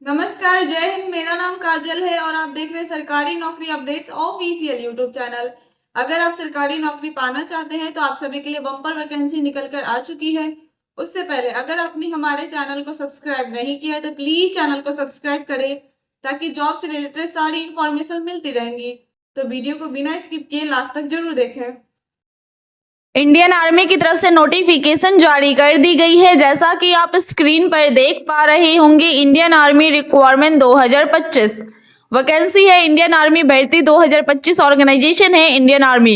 नमस्कार, जय हिंद। मेरा नाम काजल है और आप देख रहे हैं सरकारी नौकरी अपडेट्स ऑफिशियल यूट्यूब चैनल। अगर आप सरकारी नौकरी पाना चाहते हैं तो आप सभी के लिए बम्पर वैकेंसी निकल कर आ चुकी है। उससे पहले अगर आपने हमारे चैनल को सब्सक्राइब नहीं किया है तो प्लीज चैनल को सब्सक्राइब करें ताकि जॉब से रिलेटेड सारी इंफॉर्मेशन मिलती रहेंगी। तो वीडियो को बिना स्किप किए लास्ट तक जरूर देखें। इंडियन आर्मी की तरफ से नोटिफिकेशन जारी कर दी गई है। जैसा कि आप स्क्रीन पर देख पा रहे होंगे, इंडियन आर्मी रिक्वायरमेंट 2025 वैकेंसी है। इंडियन आर्मी भर्ती 2025 ऑर्गेनाइजेशन है इंडियन आर्मी।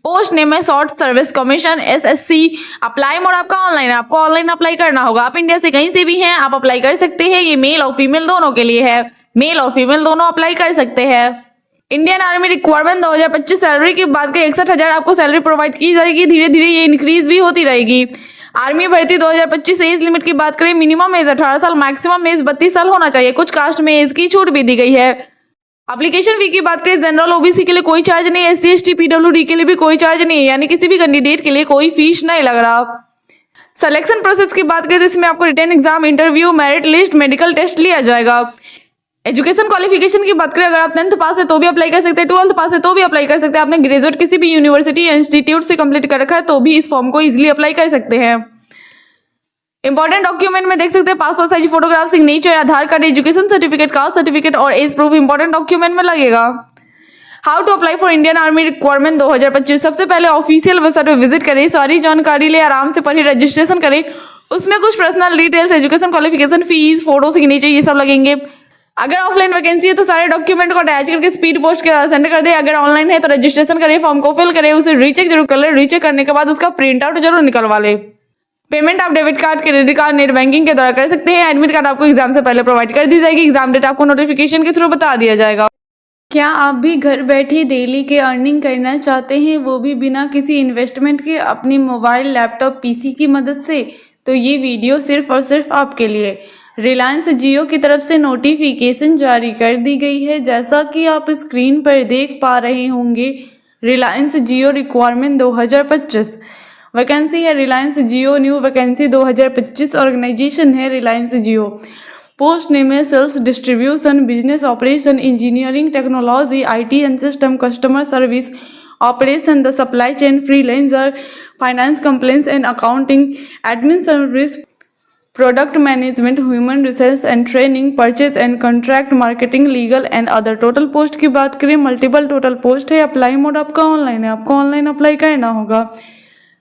पोस्ट नेम है short service commission SSC। Apply mode आपका ऑनलाइन है, आपको ऑनलाइन अप्लाई करना होगा। आप इंडिया से कहीं से भी हैं, आप अप्लाई कर सकते हैं। ये मेल और फीमेल दोनों के लिए है, मेल और फीमेल दोनों अप्लाई कर सकते हैं। इंडियन आर्मी रिक्वायरमेंट 2025 सैलरी की बात करें, 61,000 आपको सैलरी प्रोवाइड की जाएगी। धीरे धीरे ये इंक्रीज भी होती रहेगी। आर्मी भर्ती 2025 एज लिमिट की बात करें, मिनिमम एज 18 साल, मैक्सिमम एज 32 साल होना चाहिए। कुछ कास्ट में एज की छूट भी दी गई है। एप्लीकेशन फी की बात करें, जनरल OBC के लिए कोई चार्ज नहीं है, SC ST PWD के लिए भी कोई चार्ज नहीं है, यानी किसी भी कैंडिडेट के लिए कोई फीस नहीं लग रहा। सिलेक्शन प्रोसेस की बात करें तो इसमें आपको written exam, interview, merit list, medical test लिया जाएगा। एजुकेशन क्वालिफिकेशन की बात करें, अगर आप 10th पास है तो भी अप्लाई कर सकते हैं, 12th पास है तो भी अप्लाई कर सकते हैं, आपने ग्रेजुएट किसी भी यूनिवर्सिटी या इंस्टीट्यूट से कंप्लीट कर रखा है तो भी इस फॉर्म को इजीली अप्लाई कर सकते हैं। इंपॉर्टेंट डॉक्यूमेंट में देख सकते हैं passport size photograph, signature, Aadhaar card, education certificate, caste certificate और एज प्रूफ इंपॉर्टेंट डॉक्यूमेंट में लगेगा। How to apply for Indian army requirement 2025। सबसे पहले ऑफिशियल वेबसाइट पर विजिट करें, सारी जानकारी ले, आराम से पढ़े, रजिस्ट्रेशन करें। उसमें कुछ personal details, education qualification, fees, photo, signature ये सब लगेंगे। अगर ऑफलाइन वैकेंसी है तो सारे डॉक्यूमेंट को अटैच करके स्पीड पोस्ट के सेंड कर दे। अगर ऑनलाइन है तो रजिस्ट्रेशन करें, फॉर्म को फिल करें, उसे रीचेक जरूर कर ले। रीचेक करने के बाद उसका प्रिंट आउट जरूर निकलवा ले। पेमेंट आप debit card, credit card, net banking के द्वारा कर सकते हैं। एडमिट कार्ड आपको एग्जाम से पहले प्रोवाइड कर दी जाएगी। एग्जाम डेट आपको नोटिफिकेशन के थ्रू बता दिया जाएगा। क्या आप भी घर बैठे डेली के अर्निंग करना चाहते हैं, वो भी बिना किसी इन्वेस्टमेंट के, अपनी मोबाइल, लैपटॉप, PC की मदद से? तो ये वीडियो सिर्फ और सिर्फ आपके लिए। रिलायंस जियो की तरफ से नोटिफिकेशन जारी कर दी गई है। जैसा कि आप स्क्रीन पर देख पा रहे होंगे, रिलायंस जियो रिक्वायरमेंट 2025 वैकेंसी है। Reliance Jio new vacancy 2025 organisation है रिलायंस जियो। पोस्ट नेम है sales distribution, business operation, engineering technology, IT and system, customer service operation, the supply chain, freelancer, finance, complaints and accounting, admin service, product management, human resource and training, purchase and contract marketing, legal and other. Total post की बात करें, multiple total post है। Apply mode आपका online है, आपको online apply करना होगा।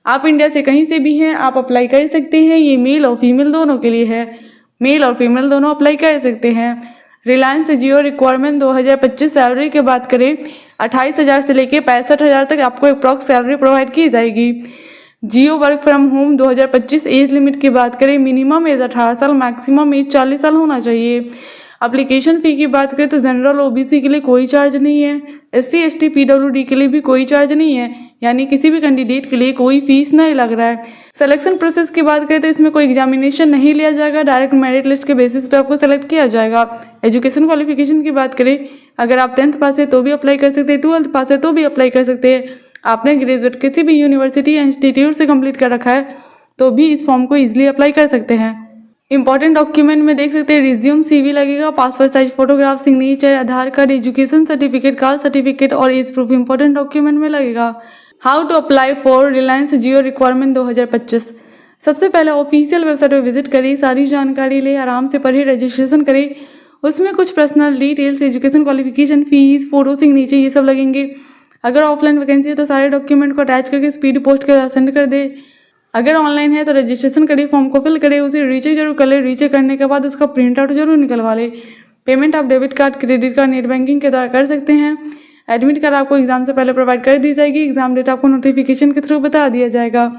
आप इंडिया से कहीं से भी हैं, आप अप्लाई कर सकते हैं। ये मेल और फीमेल दोनों के लिए है, मेल और फीमेल दोनों अप्लाई कर सकते हैं। रिलायंस जियो रिक्वायरमेंट 2025 सैलरी की बात करें, 28,000 से लेके 65,000 तक आपको अप्रॉक्स सैलरी प्रोवाइड की जाएगी। Jio work from home 2025 age limit की बात करें, मिनिमम एज 18 साल, मैक्सिमम एज 40 साल होना चाहिए। एप्लीकेशन फ़ी की बात करें तो जनरल OBC के लिए कोई चार्ज नहीं है, SC ST PWD के लिए भी कोई चार्ज नहीं है, यानी किसी भी कैंडिडेट के लिए कोई फीस नहीं लग रहा है। सिलेक्शन प्रोसेस की बात करें तो इसमें कोई एग्जामिनेशन नहीं लिया जाएगा, डायरेक्ट मेरिट लिस्ट के बेसिस पे आपको सेलेक्ट किया जाएगा। एजुकेशन क्वालिफिकेशन की बात करें, अगर आप 10th पास है तो भी अप्लाई कर सकते हैं, 12th पास है तो भी अप्लाई कर सकते हैं, आपने ग्रेजुएट किसी भी यूनिवर्सिटी या इंस्टीट्यूट से कंप्लीट कर रखा है तो भी इस फॉर्म को ईजिली अप्लाई कर सकते हैं। इंपॉर्टेंट डॉक्यूमेंट में देख सकते हैं रिज्यूम, CV लगेगा, passport size photograph, signature, Aadhaar card, education certificate, caste certificate और एज प्रूफ इंपॉर्टेंट डॉक्यूमेंट में लगेगा। How to apply for Reliance Jio requirement 2025। सबसे पहले ऑफिशियल वेबसाइट पर विजिट करें, सारी जानकारी ले, आराम से पढ़े, रजिस्ट्रेशन करें। उसमें कुछ personal details, education qualification, fees, photo, signature ये सब लगेंगे। अगर ऑफलाइन वैकेंसी है तो सारे डॉक्यूमेंट को अटैच करके स्पीड पोस्ट के सेंड कर दे। अगर ऑनलाइन है तो रजिस्ट्रेशन करिए, फॉर्म को फिल करें, उसे रीचेक जरूर कर ले। रीचेक करने के बाद उसका प्रिंट आउट जरूर निकलवा ले। पेमेंट आप debit card, credit card, net banking के द्वारा कर सकते हैं। एडमिट कार्ड आपको एग्जाम से पहले प्रोवाइड कर दी जाएगी। एग्जाम डेट आपको नोटिफिकेशन के थ्रू बता दिया जाएगा।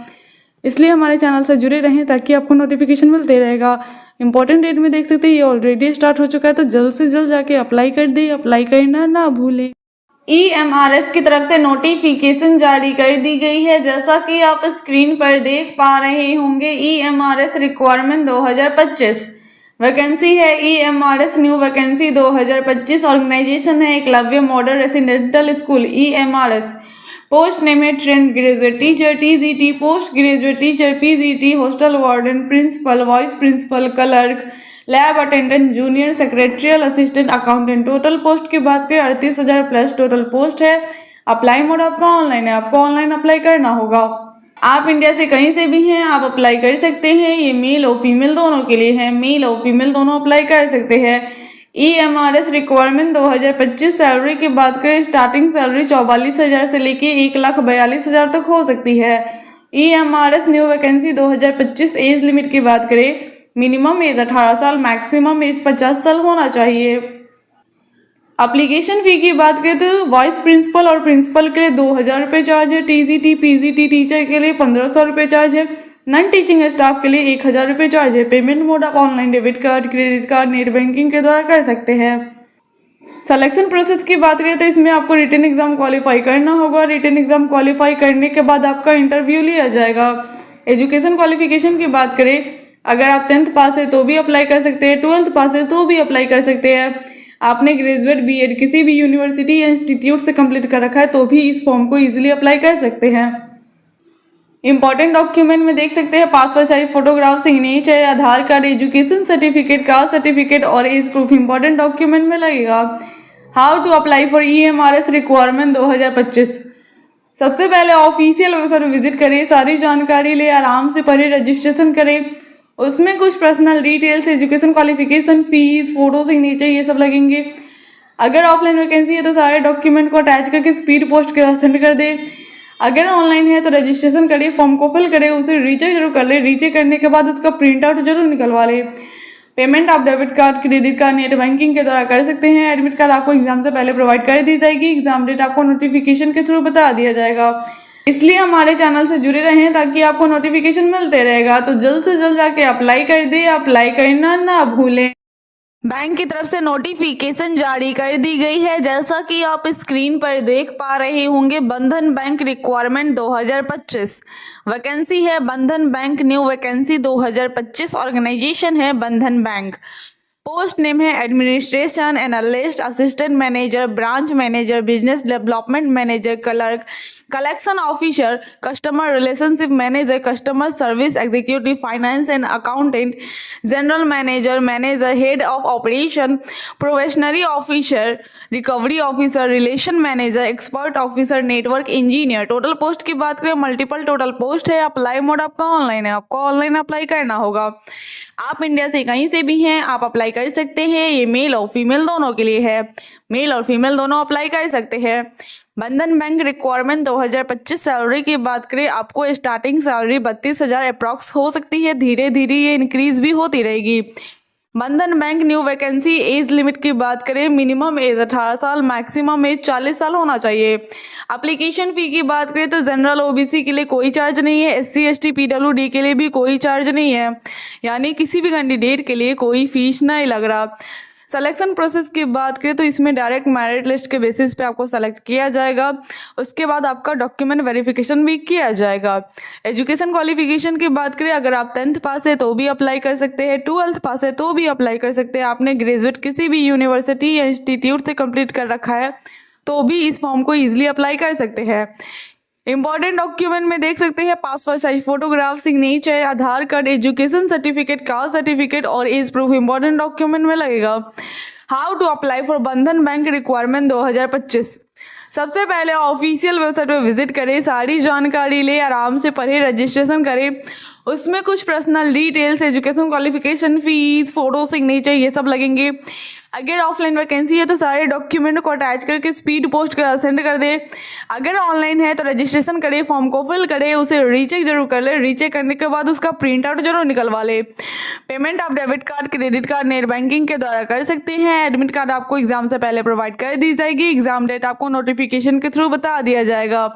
इसलिए हमारे चैनल से जुड़े रहें ताकि आपको नोटिफिकेशन मिलते रहेगा। इंपॉर्टेंट डेट में देख सकते हैं ये ऑलरेडी स्टार्ट हो चुका है, तो जल्द से जल्द जाके अप्लाई कर दे। अप्लाई करना ना भूलें। EMRS की तरफ से नोटिफिकेशन जारी कर दी गई है। जैसा कि आप स्क्रीन पर देख पा रहे होंगे, EMRS रिक्वायरमेंट 2025 वैकेंसी है। EMRS न्यू वैकेंसी 2025 ऑर्गेनाइजेशन है Eklavya model residential school EMRS। Post name है trained graduate teacher TGT, post graduate teacher PGT, hostel warden, principal, vice principal, clerk, lab attendant, junior secretarial assistant, accountant. Total post की बात करें 38,000 plus total post है। Apply mode आपका online है, आपको online apply करना होगा। आप इंडिया से कहीं से भी हैं, आप अप्लाई कर सकते हैं। ये मेल और फीमेल दोनों के लिए है, मेल और फीमेल दोनों अप्लाई कर सकते हैं। EMRS रिक्वायरमेंट 2025 सैलरी की बात करें, स्टार्टिंग सैलरी 44,000 से लेके 1,42,000 तक हो सकती है। EMRS new vacancy 2025 age limit की बात करें, मिनिमम एज 18 साल, मैक्सिमम एज 50 साल होना चाहिए। एप्लीकेशन फ़ी की बात करें तो वाइस प्रिंसिपल और प्रिंसिपल के लिए 2,000 रुपये चार्ज है। TGT PGT टीचर के लिए 1,500 रुपये चार्ज है। नॉन टीचिंग स्टाफ के लिए 1,000 रुपये चार्ज है। पेमेंट मोड आप online debit card, credit card, net banking के द्वारा कर सकते हैं। सिलेक्शन प्रोसेस की बात करें तो इसमें आपको रिटन एग्जाम क्वालिफाई करना होगा। रिटन एग्जाम क्वालिफाई करने के बाद आपका इंटरव्यू लिया जाएगा। एजुकेशन क्वालिफिकेशन की बात करें, अगर आप 10th पास है तो भी अप्लाई कर सकते हैं, 12th पास है तो भी अप्लाई कर सकते हैं। आपने ग्रेजुएट BEd किसी भी यूनिवर्सिटी या इंस्टीट्यूट से कंप्लीट कर रखा है तो भी इस फॉर्म को इजीली अप्लाई कर सकते हैं। इंपॉर्टेंट डॉक्यूमेंट में देख सकते हैं passport size photograph, signature, Aadhaar card, education certificate, caste certificate और एज प्रूफ इंपॉर्टेंट डॉक्यूमेंट में लगेगा। How to apply for EMRS requirement 2025। सबसे पहले ऑफिशियल वेबसाइट विजिट करें, सारी जानकारी ले, आराम से पढ़े, रजिस्ट्रेशन करें। उसमें कुछ personal details, education qualification, fees, photo, signature ये सब लगेंगे। अगर ऑफलाइन वैकेंसी है तो सारे डॉक्यूमेंट को अटैच करके स्पीड पोस्ट के साथ सेंड कर दे। अगर ऑनलाइन है तो रजिस्ट्रेशन करें, फॉर्म को फिल करें, उसे रीचेक जरूर कर ले। रीचेक करने के बाद उसका प्रिंट आउट जरूर निकलवा ले। पेमेंट आप debit card, credit card, net banking के द्वारा कर सकते हैं। एडमिट कार्ड आपको एग्जाम से पहले प्रोवाइड कर दी जाएगी। एग्जाम डेट आपको नोटिफिकेशन के थ्रू बता दिया जाएगा। इसलिए हमारे चैनल से जुड़े रहें ताकि आपको नोटिफिकेशन मिलते रहेगा। तो जल्द से जल्द जाके अप्लाई कर दे, अप्लाई करना ना भूलें। बैंक की तरफ से नोटिफिकेशन जारी कर दी गई है, जैसा कि आप स्क्रीन पर देख पा रहे होंगे। बंधन बैंक रिक्वायरमेंट 2025 वैकेंसी है। बंधन बैंक न्यू वैकेंसी 2025 ऑर्गेनाइजेशन है बंधन बैंक। पोस्ट नेम है administration analyst, assistant manager, branch manager, business development manager, clerk, collection officer, customer relationship manager, customer service executive, finance and accountant, general manager, manager, head of operation, probationary officer, recovery officer, relation manager, expert officer, network engineer. Total post की बात करें, multiple total post है। Apply mode आपका online है, आपको online apply करना होगा। आप इंडिया से कहीं से भी हैं, आप अप्लाई कर सकते हैं। ये मेल और फीमेल दोनों के लिए है, मेल और फीमेल दोनों अप्लाई कर सकते हैं। बंधन बैंक रिक्वायरमेंट 2025 सैलरी की बात करें, आपको स्टार्टिंग सैलरी 32,000 अप्रॉक्स हो सकती है। धीरे धीरे ये इंक्रीज भी होती रहेगी। बंधन bank new vacancy as limit की बात करें, मिनिमम एज 18 साल, मैक्सिमम एज 40 साल होना चाहिए। एप्लीकेशन फ़ी की बात करें तो जनरल OBC के लिए कोई चार्ज नहीं है। SC ST PWD के लिए भी कोई चार्ज नहीं है, यानी किसी भी कैंडिडेट के लिए कोई फीस नहीं लग रहा। सिलेक्शन प्रोसेस की बात करें तो इसमें डायरेक्ट मेरिट लिस्ट के बेसिस पे आपको सेलेक्ट किया जाएगा। उसके बाद आपका डॉक्यूमेंट वेरिफिकेशन भी किया जाएगा। एजुकेशन क्वालिफिकेशन की बात करें, अगर आप 10th पास है तो भी अप्लाई कर सकते हैं, 12th पास है तो भी अप्लाई कर सकते हैं। आपने ग्रेजुएट किसी भी यूनिवर्सिटी या इंस्टीट्यूट से कंप्लीट कर रखा है तो भी इस फॉर्म को ईजिली अप्लाई कर सकते हैं। इंपॉर्टेंट डॉक्यूमेंट में देख सकते हैं passport size photograph, signature, Aadhaar card, education certificate, caste certificate और एज प्रूफ इंपॉर्टेंट डॉक्यूमेंट में लगेगा। How to apply for Bandhan bank requirement 2025। सबसे पहले ऑफिशियल वेबसाइट पर विजिट करें, सारी जानकारी ले, आराम से पढ़े, रजिस्ट्रेशन करें। उसमें कुछ personal details, education qualification, fees, photo, signature ये सब लगेंगे। अगर ऑफलाइन वैकेंसी है तो सारे डॉक्यूमेंट को अटैच करके स्पीड पोस्ट कर सेंड कर दे। अगर ऑनलाइन है तो रजिस्ट्रेशन करें, फॉर्म को फिल करें, उसे रीचेक जरूर कर ले। रीचेक करने के बाद उसका प्रिंट आउट जरूर निकलवा ले। पेमेंट आप debit card, credit card, net banking के द्वारा कर सकते हैं। एडमिट कार्ड आपको एग्जाम से पहले प्रोवाइड कर दी जाएगी। एग्जाम डेट आपको नोटिफिकेशन के थ्रू बता दिया जाएगा।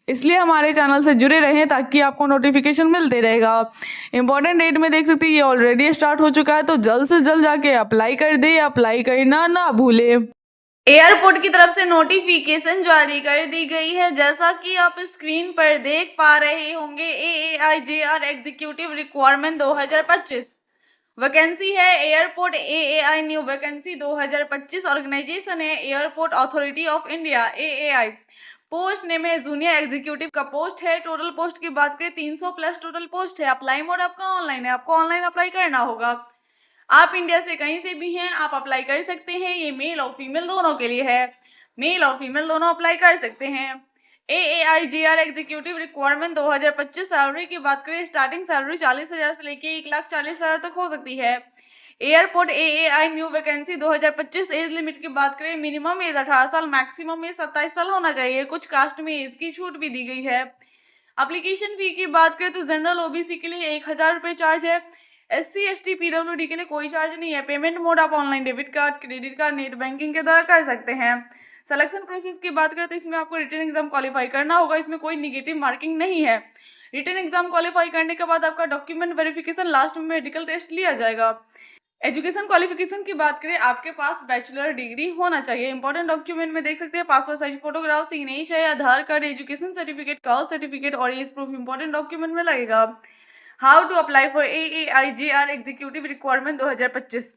इसलिए हमारे चैनल से जुड़े रहें ताकि आपको नोटिफिकेशन मिलते रहेगा। इंपॉर्टेंट डेट में देख सकते हैं ये ऑलरेडी स्टार्ट हो चुका है, तो जल्द से जल्द जाके अप्लाई कर दे, अप्लाई करना ना भूले। एयरपोर्ट की तरफ से नोटिफिकेशन जारी कर दी गई है, जैसा कि आप स्क्रीन पर देख पा रहे होंगे। AAI एग्जीक्यूटिव रिक्वायरमेंट 2025 वैकेंसी है। Airport AAI new vacancy 2025 organisation है airport authority of India AAI। Post name है जूनियर एग्जीक्यूटिव का पोस्ट है। टोटल पोस्ट की बात करें 300 प्लस टोटल पोस्ट है। अप्लाई मोड आपका ऑनलाइन है, आपको ऑनलाइन अप्लाई करना होगा। आप इंडिया से कहीं से भी हैं, आप अप्लाई कर सकते हैं। ये मेल और फीमेल दोनों के लिए है। मेल और फीमेल दोनों अप्लाई कर सकते हैं। AAIGR एग्जीक्यूटिव रिक्वायरमेंट 2025 सैलरी की बात करें, स्टार्टिंग सैलरी 40,000 से लेके 1,40,000 तक हो सकती है। Airport AAI new vacancy 2025 age limit की बात करें, मिनिमम एज 18 साल, मैक्सिमम एज 27 साल होना चाहिए। कुछ कास्ट में एज की छूट भी दी गई है। एप्लीकेशन फी की बात करें तो जनरल OBC के लिए 1,000 रुपये चार्ज है। SC ST PWD के लिए कोई चार्ज नहीं है। पेमेंट मोड आप online debit card, credit card, net banking के द्वारा कर सकते हैं। सिलेक्शन प्रोसेस की बात करें तो इसमें आपको रिटन एग्जाम क्वालिफाई करना होगा। इसमें कोई निगेटिव मार्किंग नहीं है। रिटन एग्जाम क्वालिफाई करने के बाद आपका डॉक्यूमेंट वेरिफिकेशन, लास्ट में मेडिकल टेस्ट लिया जाएगा। एजुकेशन क्वालिफिकेशन की बात करें, आपके पास बैचलर डिग्री होना चाहिए। इंपॉर्टेंट डॉक्यूमेंट में देख सकते हैं passport size photograph, signature, Aadhaar card, education certificate, caste certificate और एज प्रूफ इंपॉर्टेंट डॉक्यूमेंट में लगेगा। How to apply for AAIGR executive requirement 2025।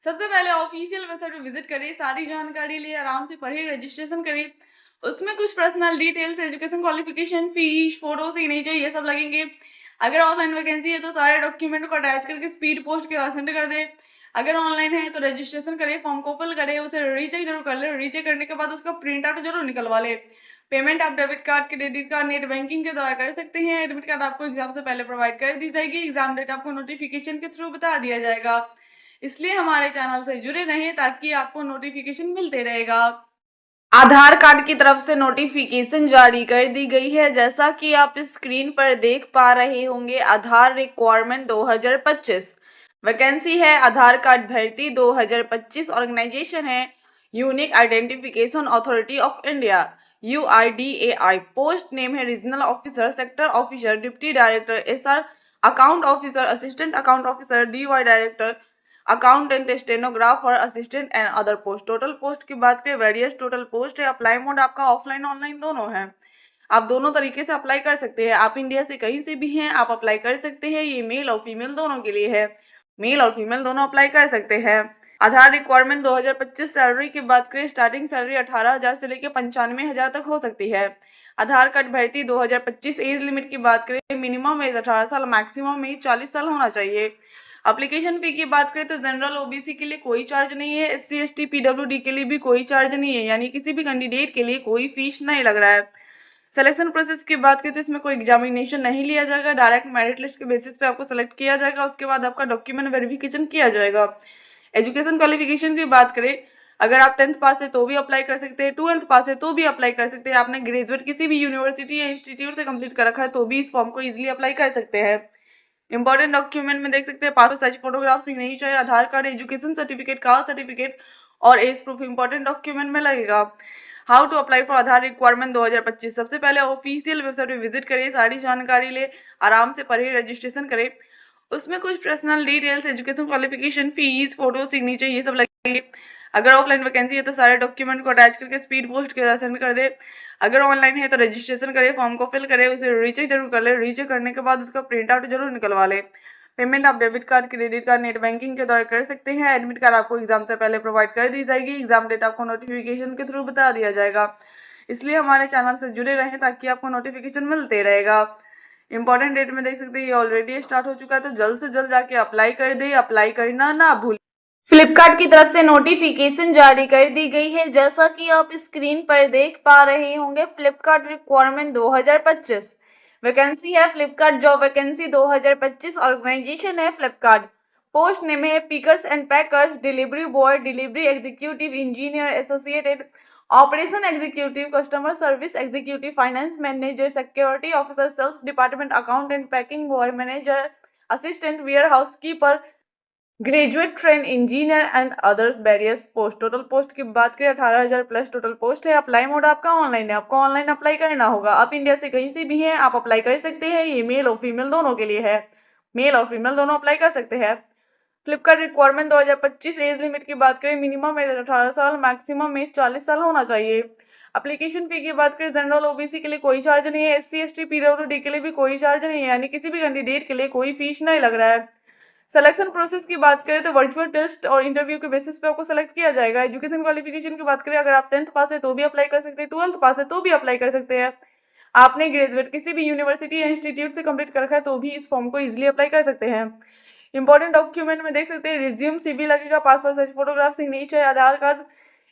सबसे पहले ऑफिशियल वेबसाइट पर विजिट करिए, सारी जानकारी लिए आराम से पढ़िए, रजिस्ट्रेशन करिए। उसमें कुछ personal details, education qualification, fees, photo, signature ये सब लगेंगे। अगर ऑफलाइन वैकेंसी है तो सारे डॉक्यूमेंट को अटैच करके स्पीड पोस्ट के साथ सेंड कर दे। अगर ऑनलाइन है तो रजिस्ट्रेशन करें, फॉर्म को फिल करें, उसे रीचेक जरूर कर ले। रीचेक करने के बाद उसका प्रिंट आउट जरूर निकलवा ले। पेमेंट आप debit card, credit card, net banking के द्वारा कर सकते हैं। एडमिट कार्ड आपको एग्जाम से पहले प्रोवाइड कर दी जाएगी। एग्जाम डेट आपको नोटिफिकेशन के थ्रू बता दिया जाएगा। इसलिए हमारे चैनल से जुड़े रहें ताकि आपको नोटिफिकेशन मिलते रहेगा। आधार कार्ड की तरफ से नोटिफिकेशन जारी कर दी गई है। जैसा कि आप स्क्रीन पर देख पा रहे होंगे, आधार रिक्वायरमेंट 2025 वैकेंसी है। आधार कार्ड भर्ती 2025। ऑर्गेनाइजेशन है unique identification authority of India, UIDAI। Post name है regional officer, sector officer, deputy director SR, account officer, assistant account officer, DY director, accountant, stenographer, assistant and other post. Total post की बात करें, various total post है। Apply mode आपका offline online दोनों है। आप दोनों तरीके से अप्लाई कर सकते हैं। आप इंडिया से कहीं से भी हैं, आप अप्लाई कर सकते हैं। ये मेल और फीमेल दोनों के लिए है। मेल और फीमेल दोनों अप्लाई कर सकते हैं। आधार रिक्वायरमेंट 2025 सैलरी की बात करें, स्टार्टिंग सैलरी 18,000 से लेकर 95,000 तक हो सकती है। आधार कार्ड भर्ती 2025। एज लिमिट की बात करें, मिनिमम एज 18 साल, मैक्सिमम एज 40 साल होना चाहिए। एप्लीकेशन फी की बात करें तो जनरल OBC के लिए कोई चार्ज नहीं है। SC ST PWD के लिए भी कोई चार्ज नहीं है, यानी किसी भी कैंडिडेट के लिए कोई फीस नहीं लग रहा है। सिलेक्शन प्रोसेस की बात करें तो इसमें कोई एग्जामिनेशन नहीं लिया जाएगा। डायरेक्ट मेरिट लिस्ट के बेसिस पे आपको सेलेक्ट किया जाएगा। उसके बाद आपका डॉक्यूमेंट वेरिफिकेशन किया जाएगा। एजुकेशन क्वालिफिकेशन की बात करें, अगर आप 10th पास है तो भी अप्लाई कर सकते हैं, 12th पास है तो भी अप्लाई कर सकते हैं, आपने ग्रेजुएट किसी भी यूनिवर्सिटी या इंस्टीट्यूट से कंप्लीट कर रखा है तो भी इस फॉर्म को इजीली अप्लाई कर सकते हैं। इंपॉर्टेंट डॉक्यूमेंट में देख सकते हैं passport size photograph, signature, Aadhaar card, education certificate, caste certificate और एज प्रूफ इंपॉर्टेंट डॉक्यूमेंट में लगेगा। How to apply for Aadhaar requirement 2025। सबसे पहले ऑफिशियल वेबसाइट पे विजिट करिए, सारी जानकारी ले आराम से पढ़िए, रजिस्ट्रेशन करें। उसमें कुछ personal details, education qualification, fees, photo, signature ये सब लगेंगे। अगर ऑफलाइन वैकेंसी है तो सारे डॉक्यूमेंट को अटैच करके स्पीड पोस्ट के साथ सेंड कर दे। अगर ऑनलाइन है तो रजिस्ट्रेशन करे, फॉर्म को फिल करे, उसे रीचेक जरूर कर ले। रीचेक करने के बाद उसका प्रिंट आउट जरूर निकलवा ले। पेमेंट आप debit card, credit card, net banking के द्वारा कर सकते हैं। एडमिट कार्ड आपको एग्जाम से पहले प्रोवाइड कर दी जाएगी। एग्जाम डेट आपको नोटिफिकेशन के थ्रू बता दिया जाएगा। इसलिए हमारे चैनल से जुड़े रहें ताकि आपको नोटिफिकेशन मिलते रहेगा। इंपॉर्टेंट डेट में देख सकते हैं ये ऑलरेडी स्टार्ट हो चुका है, तो जल्द से जल्द जाके अप्लाई कर दे। अप्लाई करना ना भूल। फ्लिपकार्ट की तरफ से नोटिफिकेशन जारी कर दी गई है। जैसा कि आप स्क्रीन पर देख पा रहे होंगे, फ्लिपकार्ट रिक्वायरमेंट 2025 वैकेंसी है। Flipkart job vacancy 2025। ऑर्गेनाइजेशन है फ्लिपकार्ट। पोस्ट नेम है pickers and packers, delivery boy, delivery executive, engineer, associated, operation executive, customer service executive, finance manager, security officer, sales department, accountant, packing boy, manager, assistant, warehouse keeper, graduate train engineer and other various post. Total post की बात करें 18,000 plus total post है। Apply mode आपका online है, आपको online apply करना होगा। आप इंडिया से कहीं से भी हैं, आप अप्लाई कर सकते हैं। ये मेल और फीमेल दोनों के लिए है। मेल और फीमेल दोनों अप्लाई कर सकते हैं। फ्लिपकार्ट रिक्वायरमेंट 2025। एज लिमिट की बात करें, मिनिमम एज 18 साल, मैक्सिमम एज 40 साल होना चाहिए। एप्लीकेशन फी की बात करें, जनरल OBC के लिए कोई चार्ज नहीं है। SC ST PWD के लिए भी कोई चार्ज नहीं है, यानी किसी भी कैंडिडेट के लिए कोई फीस नहीं लग रहा है। सिलेक्शन प्रोसेस की बात करें तो वर्चुअल टेस्ट और इंटरव्यू के बेसिस पे आपको सेलेक्ट किया जाएगा। एजुकेशन क्वालिफिकेशन की बात करें, अगर आप 10th पास है तो भी अप्लाई कर सकते हैं, 12th पास है तो भी अप्लाई कर सकते हैं, आपने ग्रेजुएट किसी भी यूनिवर्सिटी या इंस्टीट्यूट से कंप्लीट कर रखा है तो भी इस फॉर्म को इजीली अप्लाई कर सकते हैं। इंपॉर्टेंट डॉक्यूमेंट में देख सकते हैं रिज्यूम, CV लगेगा, passport size photograph, signature, Aadhaar card,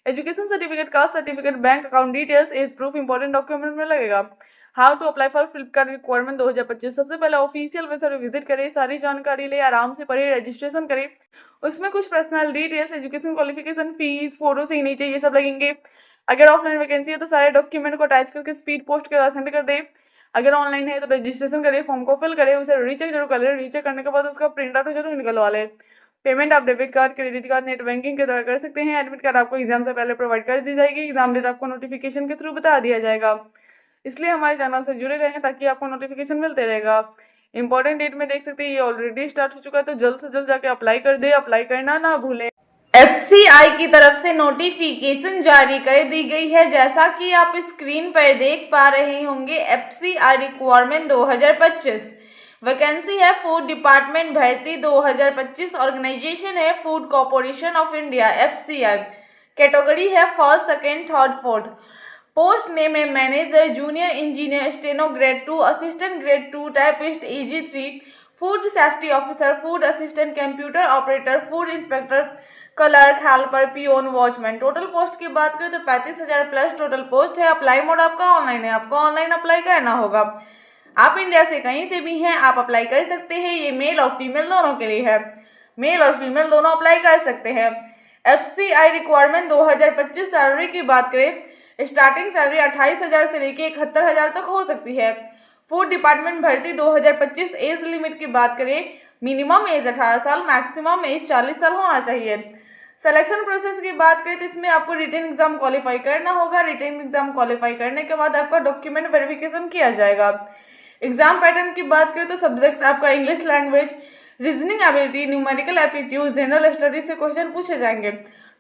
education certificate, caste certificate, bank account details, age proof important document में लगेगा। How to apply for Flipkart requirement 2025। सबसे पहले ऑफिशियल वेबसाइट विजिट करें, सारी जानकारी ले, आराम से पढ़े, रजिस्ट्रेशन करें। उसमें कुछ personal details, education qualification, fees, photo, signature ये सब लगेंगे। अगर ऑफलाइन वैकेंसी है तो सारे डॉक्यूमेंट को अटैच करके स्पीड पोस्ट के द्वारा सेंड कर दे। अगर ऑनलाइन है तो रजिस्ट्रेशन करें, फॉर्म को फिल करें, उसे रीचेक जरूर कर ले, रीचेक करने के बाद उसका प्रिंट आउट जरूर निकलवा ले। पेमेंट आप debit card, credit card, net banking के द्वारा कर सकते हैं। एडमिट कार्ड आपको एग्जाम से पहले प्रोवाइड कर दी जाएगी, एग्जाम डेट आपको नोटिफिकेशन के थ्रू बता दिया जाएगा। इसलिए हमारे चैनल से जुड़े रहें ताकि आपको नोटिफिकेशन मिलते रहेगा। इंपॉर्टेंट डेट में देख सकते हैं ये ऑलरेडी स्टार्ट हो चुका है, तो जल्द से जल्द जाके अप्लाई कर दे, अप्लाई करना ना भूलें। FCI की तरफ से नोटिफिकेशन जारी कर दी गई है, जैसा कि आप स्क्रीन पर देख पा रहे होंगे। FCI रिक्वायरमेंट 2025 वैकेंसी है फूड डिपार्टमेंट भर्ती 2025। ऑर्गेनाइजेशन है food corporation of India FCI। Category है first, second, third, fourth. Post name है manager, junior engineer, steno grade 2, assistant grade 2, typist EG3, food safety officer, food assistant, computer operator, food inspector, clerk, helper, peon, watchman. Total post की बात करें तो 35,000 plus total post है। Apply mode आपका online है, आपको online apply करना होगा। आप इंडिया से कहीं से भी हैं, आप अप्लाई कर सकते हैं। ये मेल और फीमेल दोनों के लिए है, मेल और फीमेल दोनों अप्लाई कर सकते हैं। FCI रिक्वायरमेंट 2025 सैलरी की बात करें, स्टार्टिंग सैलरी 28,000 से लेके 71,000 तक हो सकती है। फूड डिपार्टमेंट भर्ती 2025। एज लिमिट की बात करें, मिनिमम एज 18 साल, मैक्सिमम एज 40 साल होना चाहिए। सिलेक्शन प्रोसेस की बात करें तो इसमें आपको रिटन एग्जाम क्वालिफाई करना होगा। रिटन एग्जाम क्वालिफाई करने के बाद आपका डॉक्यूमेंट वेरिफिकेशन किया जाएगा। एग्जाम पैटर्न की बात करें तो सब्जेक्ट आपका English language, reasoning ability, numerical aptitude, general studies से क्वेश्चन पूछे जाएंगे।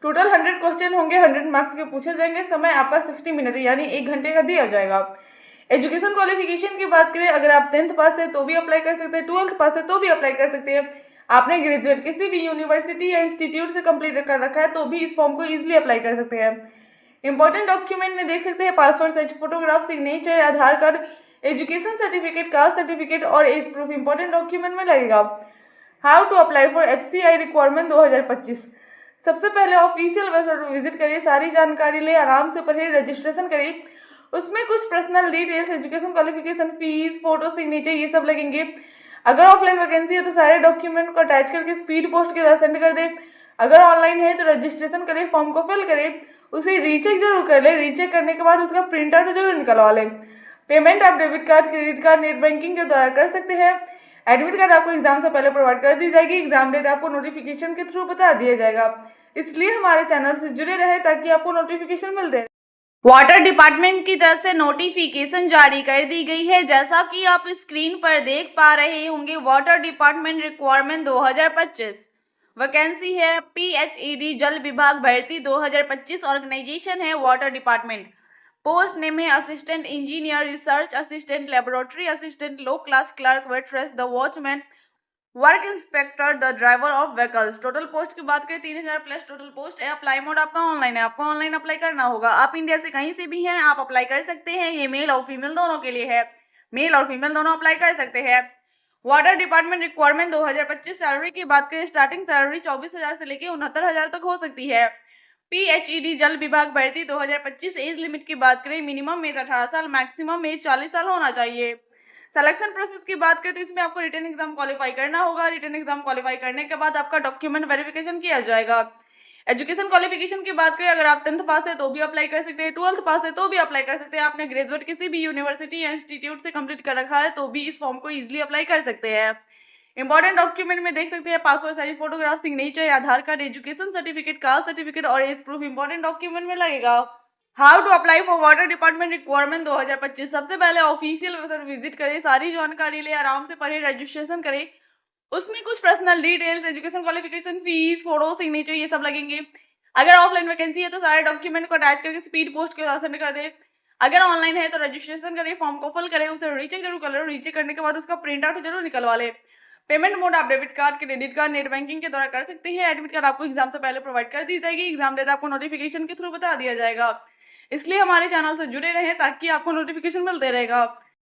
टोटल 100 क्वेश्चन होंगे, 100 मार्क्स के पूछे जाएंगे। समय आपका 60 मिनट यानी 1 घंटे का दिया जाएगा। एजुकेशन क्वालिफिकेशन की बात करें, अगर आप 10th पास है तो भी अप्लाई कर सकते हैं, 12th पास है तो भी अप्लाई कर सकते हैं। आपने ग्रेजुएट किसी भी यूनिवर्सिटी या इंस्टीट्यूट से कंप्लीट कर रखा है तो भी इस फॉर्म को इजीली अप्लाई कर सकते हैं। इंपॉर्टेंट डॉक्यूमेंट में देख सकते हैं passport size photograph, signature, Aadhaar card, education certificate, caste certificate और एज प्रूफ इंपॉर्टेंट डॉक्यूमेंट में लगेगा। How to apply for FCI requirement 2025। सबसे पहले ऑफिशियल वेबसाइट पर विजिट करिए, सारी जानकारी ले, आराम से पढ़िए, रजिस्ट्रेशन करिए। उसमें कुछ personal details, education qualification, fees, photo, signature ये सब लगेंगे। अगर ऑफलाइन वैकेंसी है तो सारे डॉक्यूमेंट को अटैच करके स्पीड पोस्ट के द्वारा सेंड कर दे। अगर ऑनलाइन है तो रजिस्ट्रेशन करें, फॉर्म को फिल करें, उसे रीचेक जरूर कर ले, रीचेक करने के बाद उसका प्रिंट आउट जरूर निकलवा लें। पेमेंट आप debit card, credit card, net banking के द्वारा कर सकते हैं। एडमिट कार्ड आपको एग्जाम से पहले प्रोवाइड कर दी जाएगी, एग्जाम डेट आपको नोटिफिकेशन के थ्रू बता दिया जाएगा। इसलिए हमारे चैनल से जुड़े रहे ताकि आपको नोटिफिकेशन मिल जाए। वाटर डिपार्टमेंट की तरफ से नोटिफिकेशन जारी कर दी गई है, जैसा कि आप स्क्रीन पर देख पा रहे होंगे। वाटर डिपार्टमेंट रिक्वायरमेंट 2025 वैकेंसी है PHED जल विभाग भर्ती 2025। ऑर्गेनाइजेशन है वाटर डिपार्टमेंट। पोस्ट नेम है assistant engineer, research assistant, laboratory assistant, low class clerk, waitress, the watchman, work inspector, the driver of vehicles. Total post की बात करें 3000 प्लस टोटल पोस्ट है। अप्लाई मोड आपका ऑनलाइन है, आपको online apply करना होगा। आप इंडिया से कहीं से भी हैं, आप अप्लाई कर सकते हैं। ये मेल और फीमेल दोनों के लिए है, मेल और फीमेल दोनों अप्लाई कर सकते हैं। वाटर डिपार्टमेंट रिक्वायरमेंट 2025 सैलरी की बात करें, स्टार्टिंग सैलरी 24,000 से लेकर 69,000 तक हो सकती है। PHED जल विभाग भर्ती 2025। एज लिमिट की बात करें, मिनिमम एज 18 साल, मैक्सिमम एज 40 साल होना चाहिए। सिलेक्शन प्रोसेस की बात करें तो इसमें आपको रिटन एग्जाम क्वालिफाई करना होगा। रिटन एग्जाम क्वालिफाई करने के बाद आपका डॉक्यूमेंट वेरिफिकेशन किया जाएगा। एजुकेशन क्वालिफिकेशन की बात करें, अगर आप 10th पास है तो भी अप्लाई कर सकते हैं, 12th पास है तो भी अप्लाई कर सकते हैं। आपने ग्रेजुएट किसी भी यूनिवर्सिटी या इंस्टीट्यूट से कंप्लीट कर रखा है तो भी इस फॉर्म को इजीली अप्लाई कर सकते हैं। इंपॉर्टेंट डॉक्यूमेंट में देख सकते हैं passport size photograph, signature, Aadhaar card, education certificate, caste certificate और एज प्रूफ इंपॉर्टेंट डॉक्यूमेंट में लगेगा। How to apply for water department requirement 2025। सबसे पहले ऑफिशियल वेबसाइट विजिट करें, सारी जानकारी ले, आराम से पढ़े, रजिस्ट्रेशन करें। उसमें कुछ personal details, education qualification, fees, photo, signature ये सब लगेंगे। अगर ऑफलाइन वैकेंसी है तो सारे डॉक्यूमेंट को अटैच करके स्पीड पोस्ट के साथ सेंड कर दे। अगर ऑनलाइन है तो रजिस्ट्रेशन करें, फॉर्म को फिल करें, उसे रीचेक जरूर कर लो, रीचेक करने के बाद उसका प्रिंट आउट जरूर निकलवा ले। पेमेंट मोड आप debit card, credit card, net banking के द्वारा कर सकते हैं। एडमिट कार्ड आपको एग्जाम से पहले प्रोवाइड कर दी जाएगी, एग्जाम डेट आपको नोटिफिकेशन के थ्रू बता दिया जाएगा। इसलिए हमारे चैनल से जुड़े रहें ताकि आपको नोटिफिकेशन मिलते रहेगा।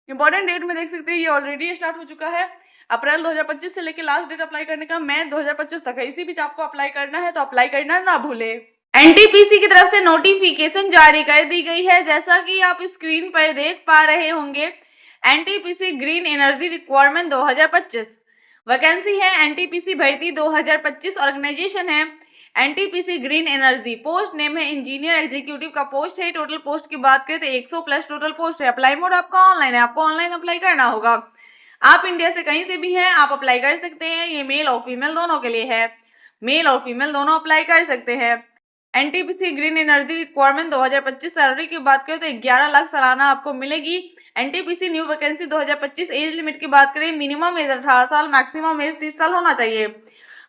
इंपॉर्टेंट डेट में देख सकते हैं ये ऑलरेडी स्टार्ट हो चुका है। अप्रैल 2025 से लेकर लास्ट डेट अप्लाई करने का मई 2025 तक है। इसी बीच आपको अप्लाई करना है तो अप्लाई करना ना भूले। एनटीपीसी की तरफ से नोटिफिकेशन जारी कर दी गई है, जैसा कि आप स्क्रीन पर देख पा रहे होंगे। NTPC green energy requirement 2025 vacancy है। एनटीपीसी भर्ती 2025 ऑर्गेनाइजेशन है NTPC green energy. Post name है इंजीनियर एग्जीक्यूटिव का पोस्ट है। टोटल पोस्ट की बात करें तो 100 प्लस टोटल पोस्ट है। अप्लाई मोड आपका ऑनलाइन है, आपको ऑनलाइन अप्लाई करना होगा। आप इंडिया से कहीं से भी हैं, आप अप्लाई कर सकते हैं। ये मेल और फीमेल दोनों के लिए है, मेल और फीमेल दोनों अप्लाई कर सकते हैं। NTPC green energy requirement 2025 salary की बात करें तो 11 लाख सालाना आपको मिलेगी। NTPC new vacancy 2025 age limit की बात करें, मिनिमम एज 18 साल, मैक्सिमम एज 30 साल होना चाहिए।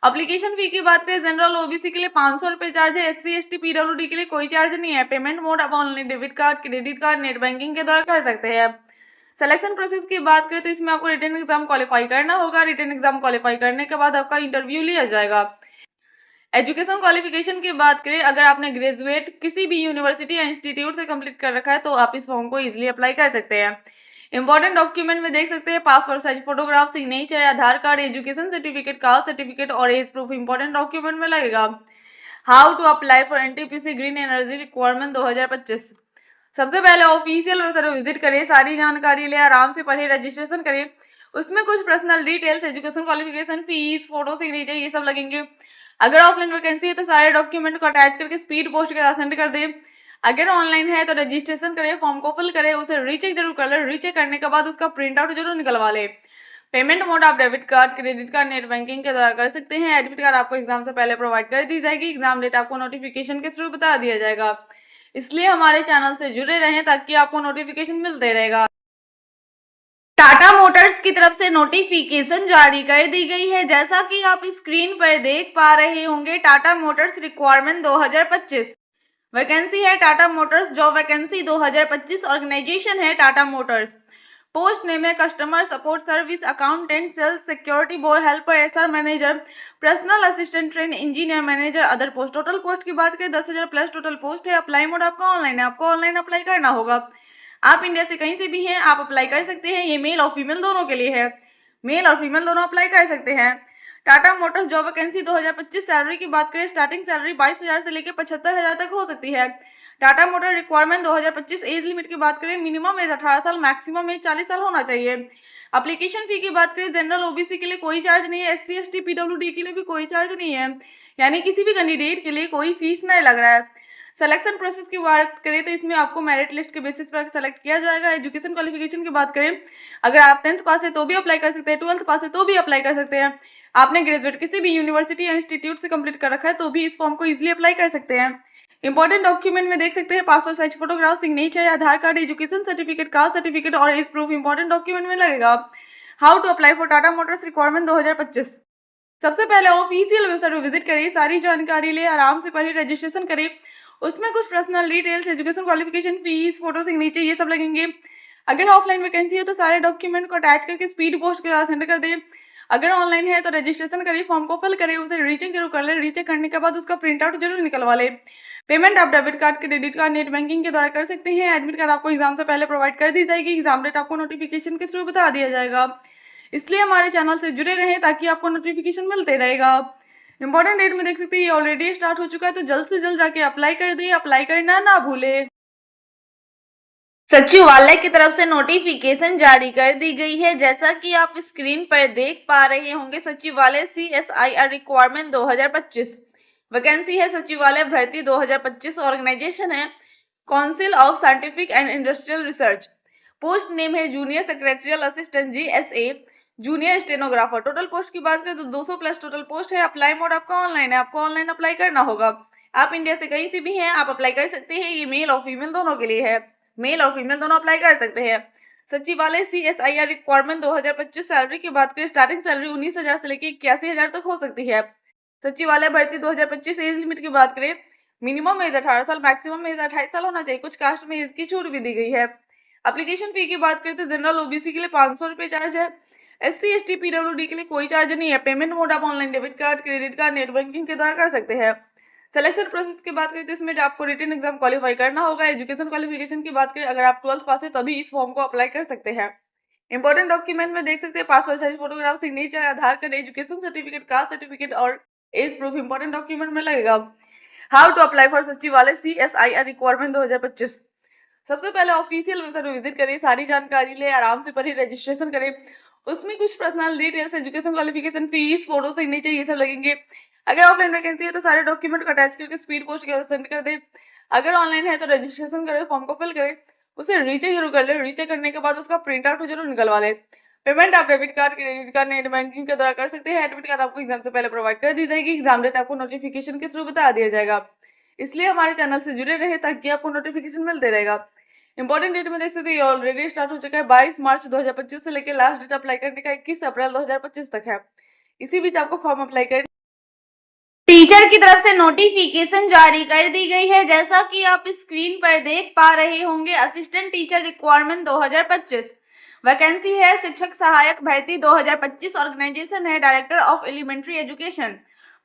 एप्लीकेशन फी की बात करें, जनरल ओबीसी के लिए 500 रुपए चार्ज है। एससी एसटी पीडब्ल्यूडी के लिए कोई चार्ज नहीं है। पेमेंट मोड आप online debit card, credit card, net banking के द्वारा कर सकते हैं। सिलेक्शन प्रोसेस की बात करें तो इसमें आपको रिटन एग्जाम क्वालिफाई करना होगा। रिटन एग्जाम क्वालिफाई करने के बाद आपका इंटरव्यू लिया जाएगा। एजुकेशन क्वालिफिकेशन की बात करें, अगर आपने ग्रेजुएट किसी भी यूनिवर्सिटी या इंस्टीट्यूट से कंप्लीट कर रखा है तो आप इस फॉर्म को इजीली अप्लाई कर सकते हैं। इंपॉर्टेंट डॉक्यूमेंट में देख सकते हैं passport size photograph, signature, Aadhaar card, education certificate, caste certificate और एज प्रूफ इंपॉर्टेंट डॉक्यूमेंट में लगेगा। How to apply for NTPC green energy requirement 2025। सबसे पहले ऑफिशियल वेबसाइट विजिट करें, सारी जानकारी ले, आराम से पढ़े, रजिस्ट्रेशन करें। उसमें कुछ personal details, education qualification, fees, photo, signature ये सब लगेंगे। अगर ऑफलाइन वैकेंसी है तो सारे डॉक्यूमेंट को अटैच करके स्पीड पोस्ट के साथ सेंड कर दे। अगर ऑनलाइन है तो रजिस्ट्रेशन करें, फॉर्म को फिल करें, उसे रीचेक जरूर कर ले। रीचेक करने के बाद उसका प्रिंट आउट जरूर निकलवा ले। पेमेंट मोड आप debit card, credit card, net banking के द्वारा कर सकते हैं। एडमिट कार्ड आपको एग्जाम से पहले प्रोवाइड कर दी जाएगी। एग्जाम डेट आपको नोटिफिकेशन के थ्रू बता दिया जाएगा। इसलिए हमारे चैनल से जुड़े रहें ताकि आपको नोटिफिकेशन मिलते रहेगा। टाटा मोटर्स की तरफ से नोटिफिकेशन जारी कर दी गई है, जैसा कि आप स्क्रीन पर देख पा रहे होंगे। टाटा मोटर्स रिक्वायरमेंट 2025 वैकेंसी है। Tata Motors job vacancy 2025 organisation है टाटा मोटर्स। पोस्ट नेम है customer support service, accountant, sales, security board helper, SR manager, personal assistant, train engineer, manager, other post. Total post की बात करें 10,000 प्लस टोटल पोस्ट है। Apply mode आपका online है, आपको online apply करना होगा। आप इंडिया से कहीं से भी हैं, आप अप्लाई कर सकते हैं। ये मेल और फीमेल दोनों के लिए है, मेल और फीमेल दोनों अप्लाई कर सकते हैं। Tata Motors job vacancy 2025 salary की बात करें, स्टार्टिंग सैलरी 22,000 से लेकर 75,000 तक हो सकती है। Tata motor requirement 2025 age limit की बात करें, मिनिमम एज 18 साल, मैक्सिमम एज 40 साल होना चाहिए। एप्लीकेशन फी की बात करें, जनरल ओबीसी के लिए कोई चार्ज नहीं है। एससी एसटी पीडब्ल्यूडी के लिए भी कोई चार्ज नहीं है, यानी किसी भी कैंडिडेट के लिए कोई फीस नहीं लग रहा है। सिलेक्शन प्रोसेस की बात करें तो इसमें आपको मेरिट लिस्ट के बेसिस पर सेलेक्ट किया जाएगा। एजुकेशन क्वालिफिकेशन की बात करें, अगर आप 10th पास है तो भी अप्लाई कर सकते हैं, 12th पास है तो भी अप्लाई कर सकते हैं। आपने ग्रेजुएट किसी भी यूनिवर्सिटी या इंस्टीट्यूट से कंप्लीट कर रखा है तो भी इस फॉर्म को इजीली अप्लाई कर सकते हैं। इंपॉर्टेंट डॉक्यूमेंट में देख सकते हैं passport size photograph, signature, Aadhaar card, education certificate, caste certificate और एज प्रूफ इंपॉर्टेंट डॉक्यूमेंट में लगेगा। How to apply for Tata Motors requirement 2025। सबसे पहले ऑफिशियल वेबसाइट पर विजिट करें, सारी जानकारी ले, आराम से पढ़े, रजिस्ट्रेशन करें। उसमें कुछ personal details, education qualification, fees, photo, signature ये सब लगेंगे। अगर ऑफलाइन वैकेंसी है तो सारे डॉक्यूमेंट को अटैच करके स्पीड पोस्ट के साथ सेंड कर दें। अगर ऑनलाइन है तो रजिस्ट्रेशन करिए, फॉर्म को फिल करें, उसे रीचेक जरूर कर ले। रीचेक करने के बाद उसका प्रिंट आउट जरूर निकलवा ले। पेमेंट आप debit card, credit card, net banking के द्वारा कर सकते हैं। एडमिट कार्ड आपको एग्जाम से पहले प्रोवाइड कर दी जाएगी। एग्जाम डेट आपको नोटिफिकेशन के थ्रू बता दिया जाएगा। इसलिए हमारे चैनल से जुड़े रहें ताकि आपको नोटिफिकेशन मिलते रहेगा। इंपॉर्टेंट डेट में देख सकते हैं ये ऑलरेडी स्टार्ट हो चुका है, तो जल्द से जल्द जाके अप्लाई कर दें। अप्लाई करना ना भूले। सचिवालय की तरफ से नोटिफिकेशन जारी कर दी गई है, जैसा कि आप स्क्रीन पर देख पा रहे होंगे। सचिवालय CSIR रिक्वायरमेंट 2025 वैकेंसी है। सचिवालय भर्ती 2025 ऑर्गेनाइजेशन है council of scientific and industrial research. Post name है junior secretarial assistant GSA, junior stenographer. Total post की बात करें तो 200 प्लस टोटल पोस्ट है। अप्लाई मोड आपका ऑनलाइन है, आपको ऑनलाइन अप्लाई करना होगा। आप इंडिया से कहीं से भी हैं, आप अप्लाई कर सकते हैं। ये मेल और फीमेल दोनों के लिए है, मेल और फीमेल दोनों अप्लाई कर सकते हैं। सचिवालय CSIR रिक्वायरमेंट 2025 सैलरी की बात करें, स्टार्टिंग सैलरी 19,000 से लेकर 81,000 तक हो सकती है। सचिवालय भर्ती 2025 एज लिमिट की बात करें, मिनिमम एज 18 साल, मैक्सिमम एज 28 साल होना चाहिए। कुछ कास्ट में एज की छूट भी दी गई है। एप्लीकेशन फी की बात करें तो जनरल ओबीसी के लिए 500 रुपए चार्ज है। SC ST PWD के लिए कोई चार्ज नहीं है। पेमेंट मोड आप online debit card, credit card, net banking के द्वारा कर सकते हैं। सिलेक्शन प्रोसेस की बात करें तो इसमें आपको रिटन एग्जाम क्वालिफाई करना होगा। एजुकेशन क्वालिफिकेशन की बात करें, अगर आप 12th पास है तभी इस फॉर्म को अप्लाई कर सकते हैं। इंपॉर्टेंट डॉक्यूमेंट में देख सकते हैं passport size photograph, signature, Aadhaar card, education certificate, caste certificate और एज प्रूफ इंपॉर्टेंट डॉक्यूमेंट में लगेगा। हाउ टू अप्लाई फॉर सचिवालय CSIR रिक्वायरमेंट 2025। सबसे पहले ऑफिशियल वेबसाइट विजिट करें, सारी जानकारी ले, आराम से पढ़े, रजिस्ट्रेशन करें। उसमें कुछ personal details, education qualification, fees, photo, signature ये सब लगेंगे। अगर ऑफलाइन वैकेंसी है तो सारे डॉक्यूमेंट को अटैच करके स्पीड पोस्ट के सेंड कर दे। अगर ऑनलाइन है तो रजिस्ट्रेशन करें, फॉर्म को फिल करें, उसे रीचेक जरूर कर ले। रीचेक करने के बाद उसका प्रिंट आउट जरूर निकलवा ले। पेमेंट आप debit card, credit card, net banking के द्वारा कर सकते हैं। एडमिट कार्ड आपको एग्जाम से पहले प्रोवाइड कर दी जाएगी। एग्जाम डेट आपको नोटिफिकेशन के थ्रू बता दिया जाएगा। इसलिए हमारे चैनल से जुड़े रहे ताकि आपको नोटिफिकेशन मिलते रहेगा। इंपॉर्टेंट डेट में देख सकते हैं ऑलरेडी स्टार्ट हो चुका है। 22 मार्च 2025 से लेकर लास्ट डेट अप्लाई करने का 21 अप्रैल 2025 तक है। इसी बीच आपको फॉर्म अप्लाई कर टीचर की तरफ से नोटिफिकेशन जारी कर दी गई है। जैसा कि आप स्क्रीन पर देख पा रहे होंगे, असिस्टेंट टीचर रिक्वायरमेंट 2025 वैकेंसी है। शिक्षक सहायक भर्ती 2025। ऑर्गेनाइजेशन है director of elementary education.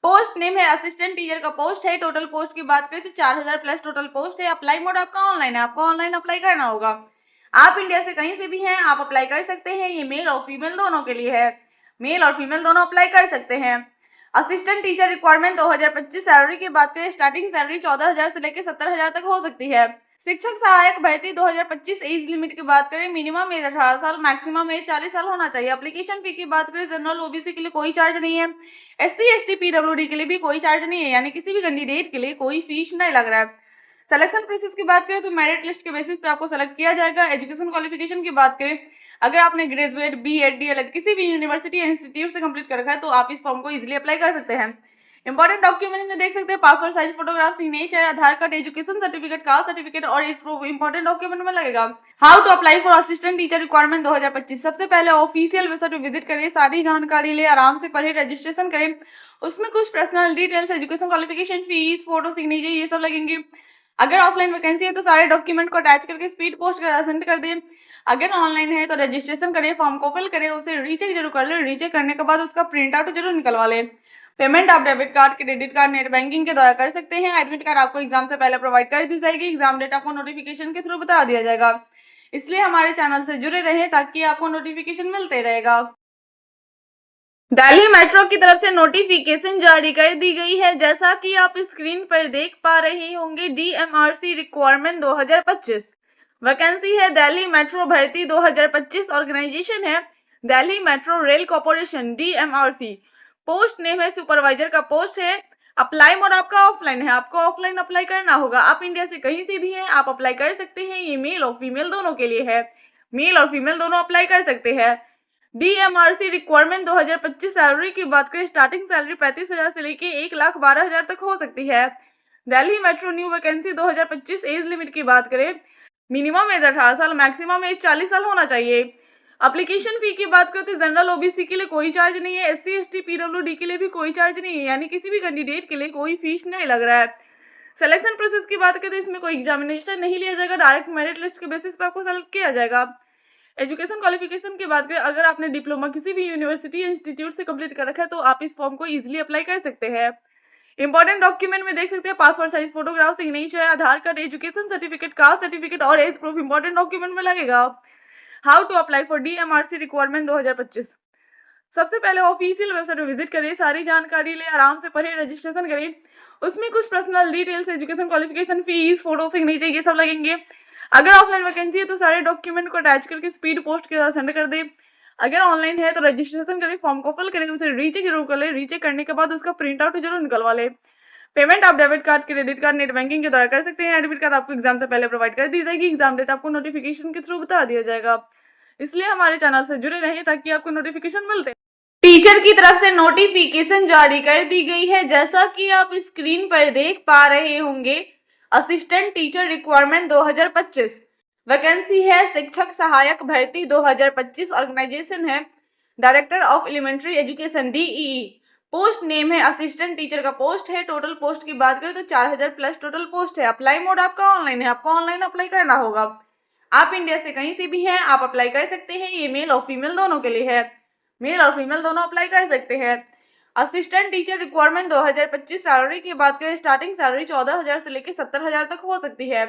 Post name है असिस्टेंट टीचर का पोस्ट है। टोटल पोस्ट की बात करें तो 4000 प्लस टोटल पोस्ट है। अप्लाई मोड आपका ऑनलाइन है, आपको ऑनलाइन अप्लाई करना होगा। आप इंडिया से कहीं से भी हैं, आप अप्लाई कर सकते हैं। ये मेल और फीमेल दोनों के लिए है, मेल और फीमेल दोनों अप्लाई कर सकते हैं। Assistant teacher requirement 2025। सैलरी की बात करें, स्टार्टिंग सैलरी 14,000 से लेकर 70,000 तक हो सकती है। शिक्षक सहायक भर्ती 2025। एज लिमिट की बात करें, मिनिमम एज 18 साल, मैक्सिमम एज 40 साल होना चाहिए। एप्लीकेशन फी की बात करें, जनरल ओबीसी के लिए कोई चार्ज नहीं है। SC ST PWD के लिए भी कोई चार्ज नहीं है, यानी किसी भी कैंडिडेट के लिए कोई फीस नहीं लग रहा है। सिलेक्शन प्रोसेस की बात करें तो मेरिट लिस्ट के बेसिस पे आपको सेलेक्ट किया जाएगा। एजुकेशन क्वालिफिकेशन की बात करें, अगर आपने ग्रेजुएट, B.Ed, DLED किसी भी यूनिवर्सिटी या इंस्टीट्यूट से कंप्लीट कर रखा है तो आप इस फॉर्म को इजीली अप्लाई कर सकते हैं। इंपॉर्टेंट डॉक्यूमेंट में देख सकते हैं passport size photograph, signature, Aadhaar card, education certificate, caste certificate और एज प्रूफ इंपॉर्टेंट डॉक्यूमेंट में लगेगा। How to apply for assistant teacher requirement 2025। सबसे पहले ऑफिशियल वेबसाइट विजिट करें, सारी जानकारी ले, आराम से पढ़े, रजिस्ट्रेशन करें। उसमें कुछ personal details, education qualification, fees, photo, signature ये सब लगेंगे। अगर ऑफलाइन वैकेंसी है तो सारे डॉक्यूमेंट को अटैच करके स्पीड पोस्ट सेंड कर दें। अगर ऑनलाइन है तो रजिस्ट्रेशन करें, फॉर्म को फिल करें, उसे रीचेक जरूर कर ले। रीचेक करने के बाद उसका प्रिंट आउट जरूर निकलवा ले। पेमेंट आप debit card, credit card, net banking के द्वारा कर सकते हैं। एडमिट कार्ड आपको एग्जाम से पहले प्रोवाइड कर दी जाएगी। एग्जाम डेट आपको नोटिफिकेशन के थ्रू बता दिया जाएगा। इसलिए हमारे चैनल से जुड़े रहें ताकि आपको नोटिफिकेशन मिलते रहेगा। दिल्ली मेट्रो की तरफ से नोटिफिकेशन जारी कर दी गई है। जैसा कि आप स्क्रीन पर देख पा रहे होंगे, DMRC रिक्वायरमेंट 2025 वैकेंसी है। दिल्ली मेट्रो भर्ती 2025। ऑर्गेनाइजेशन है Delhi metro rail corporation, DMRC। Post name है सुपरवाइजर का पोस्ट है। अप्लाई मोड आपका ऑफलाइन है, आपको ऑफलाइन अप्लाई करना होगा। आप इंडिया से कहीं से भी हैं, आप अप्लाई कर सकते हैं। ये मेल और फीमेल दोनों के लिए है, मेल और फीमेल दोनों अप्लाई कर सकते हैं। DMRC requirement 2025। सैलरी की बात करें, स्टार्टिंग सैलरी 35,000 से लेके 1,12,000 तक हो सकती है। Delhi metro new vacancy 2025। Age limit की बात करें, मिनिमम एज 18 साल, मैक्सिमम एज 40 साल होना चाहिए। एप्लीकेशन फी की बात करते हैं, जनरल ओबीसी के लिए कोई चार्ज नहीं है। SC ST PWD के लिए भी कोई चार्ज नहीं है, यानी किसी भी कैंडिडेट के लिए कोई फीस नहीं लग रहा है। सिलेक्शन प्रोसेस की बात करते हैं, इसमें कोई एग्जामिनेशन नहीं लिया जाएगा, डायरेक्ट मेरिट लिस्ट के बेसिस पे आपको सेलेक्ट किया जाएगा। एजुकेशन क्वालिफिकेशन की बात करें, अगर आपने डिप्लोमा किसी भी यूनिवर्सिटी या इंस्टीट्यूट से कंप्लीट कर रखा है तो आप इस फॉर्म को इजीली अप्लाई कर सकते हैं। इंपॉर्टेंट डॉक्यूमेंट में देख सकते हैं passport size photograph, signature, Aadhaar card, education certificate, caste certificate और एज प्रूफ इंपॉर्टेंट डॉक्यूमेंट में लगेगा। How to apply for DMRC requirement 2025। सबसे पहले ऑफिशियल वेबसाइट विजिट करें, सारी जानकारी ले, आराम से पढ़े, रजिस्ट्रेशन करें। उसमें कुछ personal details, education qualification, fees, photo, signature ये सब लगेंगे। अगर ऑफलाइन वैकेंसी है तो सारे डॉक्यूमेंट को अटैच करके स्पीड पोस्ट के साथ सेंड कर दे। अगर ऑनलाइन है तो रजिस्ट्रेशन करें, फॉर्म को फिल करें, उसे रीचेक जरूर कर ले। रीचेक करने के बाद उसका प्रिंट आउट जरूर निकलवा ले। पेमेंट आप debit card, credit card, net banking के द्वारा कर सकते हैं। एडमिट कार्ड आपको एग्जाम से पहले प्रोवाइड कर दी जाएगी। एग्जाम डेट आपको नोटिफिकेशन के थ्रू बता दिया जाएगा। इसलिए हमारे चैनल से जुड़े रहें ताकि आपको नोटिफिकेशन मिलते। टीचर की तरफ से नोटिफिकेशन जारी कर दी गई है। जैसा कि आप स्क्रीन पर देख पा रहे होंगे, असिस्टेंट टीचर रिक्वायरमेंट 2025 वैकेंसी है। शिक्षक सहायक भर्ती 2025। ऑर्गेनाइजेशन है director of elementary education, DEE। Post name है असिस्टेंट टीचर का पोस्ट है। टोटल पोस्ट की बात करें तो 4000 प्लस टोटल पोस्ट है। अप्लाई मोड आपका ऑनलाइन है, आपको ऑनलाइन अप्लाई करना होगा। आप इंडिया से कहीं से भी हैं, आप अप्लाई कर सकते हैं। ये मेल और फीमेल दोनों के लिए है, मेल और फीमेल दोनों अप्लाई कर सकते हैं। Assistant teacher requirement 2025। सैलरी की बात करें, स्टार्टिंग सैलरी 14,000 से लेकर 70,000 तक हो सकती है।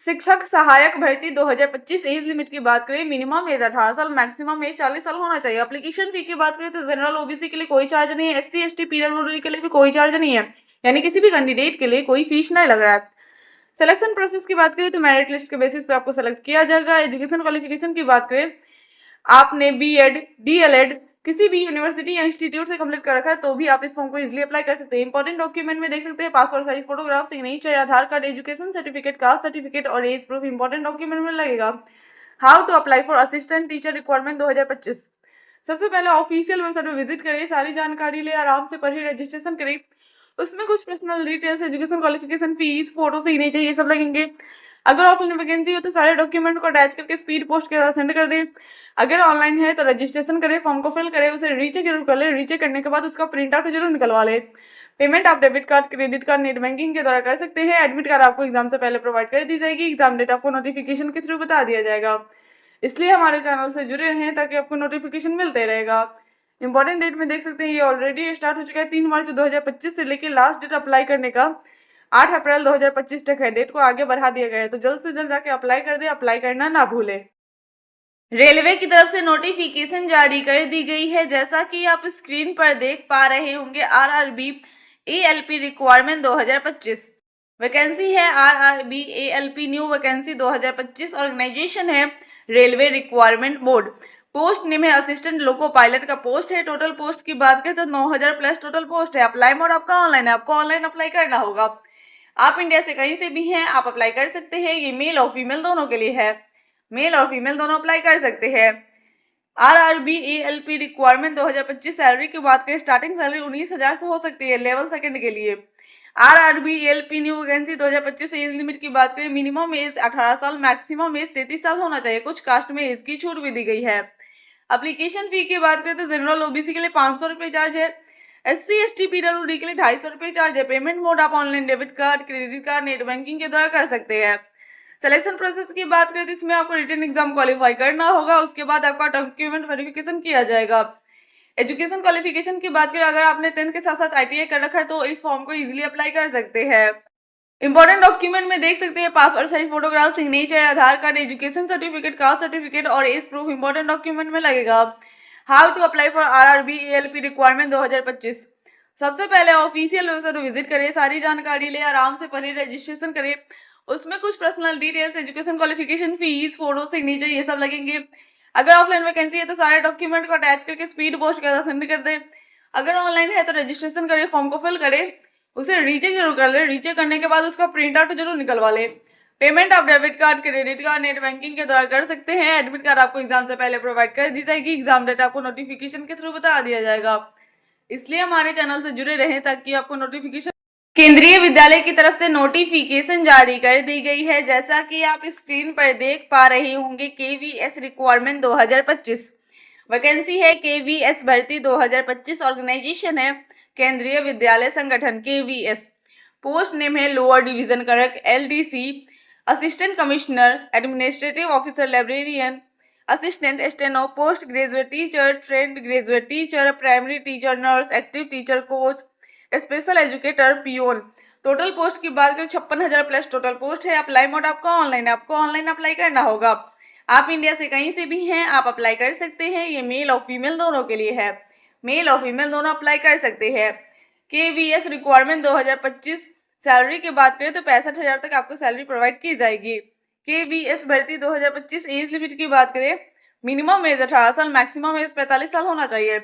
शिक्षक सहायक भर्ती 2025 एज लिमिट की बात करें, मिनिमम एज 18 साल, मैक्सिमम एज 40 साल होना चाहिए। एप्लीकेशन फी की बात करें तो जनरल ओबीसी के लिए कोई चार्ज नहीं है, एससी एसटी पीडब्ल्यूडी के लिए भी कोई चार्ज नहीं है, यानी किसी भी कैंडिडेट के लिए कोई फीस नहीं लग रहा है। सिलेक्शन प्रोसेस की बात करें तो मेरिट लिस्ट के बेसिस पे आपको सेलेक्ट किया जाएगा। एजुकेशन क्वालिफिकेशन की बात करें, आपने बीएड डीएलएड किसी भी यूनिवर्सिटी या इंस्टीट्यूट से कंप्लीट कर रखा है तो भी आप इस फॉर्म को इजीली अप्लाई कर सकते हैं। इंपॉर्टेंट डॉक्यूमेंट में देख सकते हैं passport size photograph, signature, Aadhaar card, education certificate, caste certificate और एज प्रूफ इंपॉर्टेंट डॉक्यूमेंट में लगेगा। How to apply for assistant teacher requirement 2025। सबसे पहले ऑफिशियल वेबसाइट पर विजिट करें, सारी जानकारी ले, आराम से पढ़िए, रजिस्ट्रेशन करें। उसमें कुछ personal details, education qualification, fees, photo, signature ये सब लगेंगे। अगर ऑफलाइन वैकेंसी हो तो सारे डॉक्यूमेंट को अटैच करके स्पीड पोस्ट के साथ सेंड कर दें। अगर ऑनलाइन है तो रजिस्ट्रेशन करें, फॉर्म को फिल करें, उसे रीचेक जरूर कर ले। रीचेक करने के बाद उसका प्रिंट आउट जरूर निकलवा ले। पेमेंट आप debit card, credit card, net banking के द्वारा कर सकते हैं। एडमिट कार्ड आपको एग्जाम से पहले प्रोवाइड कर दी जाएगी। एग्जाम डेट आपको नोटिफिकेशन के थ्रू बता दिया जाएगा। इसलिए हमारे चैनल से जुड़े रहें ताकि आपको नोटिफिकेशन मिलते रहेगा। इंपॉर्टेंट डेट में देख सकते हैं ये ऑलरेडी स्टार्ट हो चुका है। 3 मार्च 2025 से लेकर लास्ट डेट अप्लाई करने का 8 अप्रैल 2025 तक है। डेट को आगे बढ़ा दिया गया है तो जल्द से जल्द जाके अप्लाई कर दे। अप्लाई करना ना भूले। रेलवे की तरफ से नोटिफिकेशन जारी कर दी गई है, जैसा कि आप स्क्रीन पर देख पा रहे होंगे। आरआरबी एएलपी रिक्वायरमेंट 2025 वैकेंसी है। RRB ALP new vacancy 2025। Organisation है railway requirement board. Post name है असिस्टेंट लोको पायलट का पोस्ट है। टोटल पोस्ट की बात करें तो 9000 प्लस टोटल पोस्ट है। अप्लाई मोड आपका ऑनलाइन है, आपको ऑनलाइन अप्लाई करना होगा। आप इंडिया से कहीं से भी हैं, आप अप्लाई कर सकते हैं। ये मेल और फीमेल दोनों के लिए है, मेल और फीमेल दोनों अप्लाई कर सकते हैं। आरआरबी एएलपी रिक्वायरमेंट 2025 सैलरी की बात करें, स्टार्टिंग सैलरी 19,000 से हो सकती है लेवल सेकंड के लिए। RRB ALP new vacancy 2025 age limit की बात करें, मिनिमम एज 18 साल, मैक्सिमम एज 33 साल होना चाहिए। कुछ कास्ट में एज की छूट भी दी गई है। एप्लीकेशन फी की बात करें तो जनरल ओबीसी के लिए 500 रुपये चार्ज है। एससी एसटी पीडब्ल्यूडी के लिए 250 रुपये चार्ज है। पेमेंट मोड आप online debit card, credit card, net banking के द्वारा कर सकते हैं। सिलेक्शन प्रोसेस की बात करें तो इसमें आपको रिटन एग्जाम क्वालिफाई करना होगा। उसके बाद आपका डॉक्यूमेंट वेरिफिकेशन किया जाएगा। एजुकेशन क्वालिफिकेशन की बात करें, अगर आपने 10th के साथ साथ आईटीआई कर रखा है तो इस फॉर्म को इजीली अप्लाई कर सकते हैं। इंपॉर्टेंट डॉक्यूमेंट में देख सकते हैं passport size photograph, signature, Aadhaar card, education certificate, caste certificate और एज प्रूफ इंपॉर्टेंट डॉक्यूमेंट में लगेगा। How to apply for RRB ALP requirement 2025। सबसे पहले ऑफिशियल वेबसाइट विजिट करें, सारी जानकारी ले, आराम से पढ़े, रजिस्ट्रेशन करें। उसमें कुछ personal details, education qualification, fees, photo, signature ये सब लगेंगे। अगर ऑफलाइन वैकेंसी है तो सारे डॉक्यूमेंट को अटैच करके स्पीड पोस्ट के साथ सेंड कर दे। अगर ऑनलाइन है तो रजिस्ट्रेशन करें, फॉर्म को फिल करें, उसे रीचेक जरूर कर ले। रीचेक करने के बाद उसका प्रिंट आउट जरूर निकलवा ले। पेमेंट आप debit card, credit card, net banking के द्वारा कर सकते हैं। एडमिट कार्ड आपको एग्जाम से पहले प्रोवाइड कर दी जाएगी। एग्जाम डेट आपको नोटिफिकेशन के थ्रू बता दिया जाएगा। इसलिए हमारे चैनल से जुड़े रहें ताकि आपको नोटिफिकेशन। केंद्रीय विद्यालय की तरफ से नोटिफिकेशन जारी कर दी गई है, जैसा कि आप स्क्रीन पर देख पा रहे होंगे। केवीएस रिक्वायरमेंट 2025 वैकेंसी है। केवीएस भर्ती 2025। ऑर्गेनाइजेशन है Kendriya Vidyalaya Sangathan KVS. Post name है lower division clerk LDC, assistant commissioner, administrative officer, librarian, assistant steno, post graduate teacher, trained graduate teacher, primary teacher, nurse, active teacher, coach, special educator, peon. Total post की बात करें 56,000 plus total post है। Apply mode आपका online है, आपको online apply करना होगा। आप इंडिया से कहीं से भी हैं, आप अप्लाई कर सकते हैं। ये मेल और फीमेल दोनों के लिए है, मेल और फीमेल दोनों अप्लाई कर सकते हैं। केवीएस रिक्वायरमेंट 2025 सैलरी की बात करें तो 65,000 तक आपको सैलरी प्रोवाइड की जाएगी। केवीएस भर्ती 2025 एज लिमिट की बात करें, मिनिमम एज 18 साल, मैक्सिमम एज 45 साल होना चाहिए।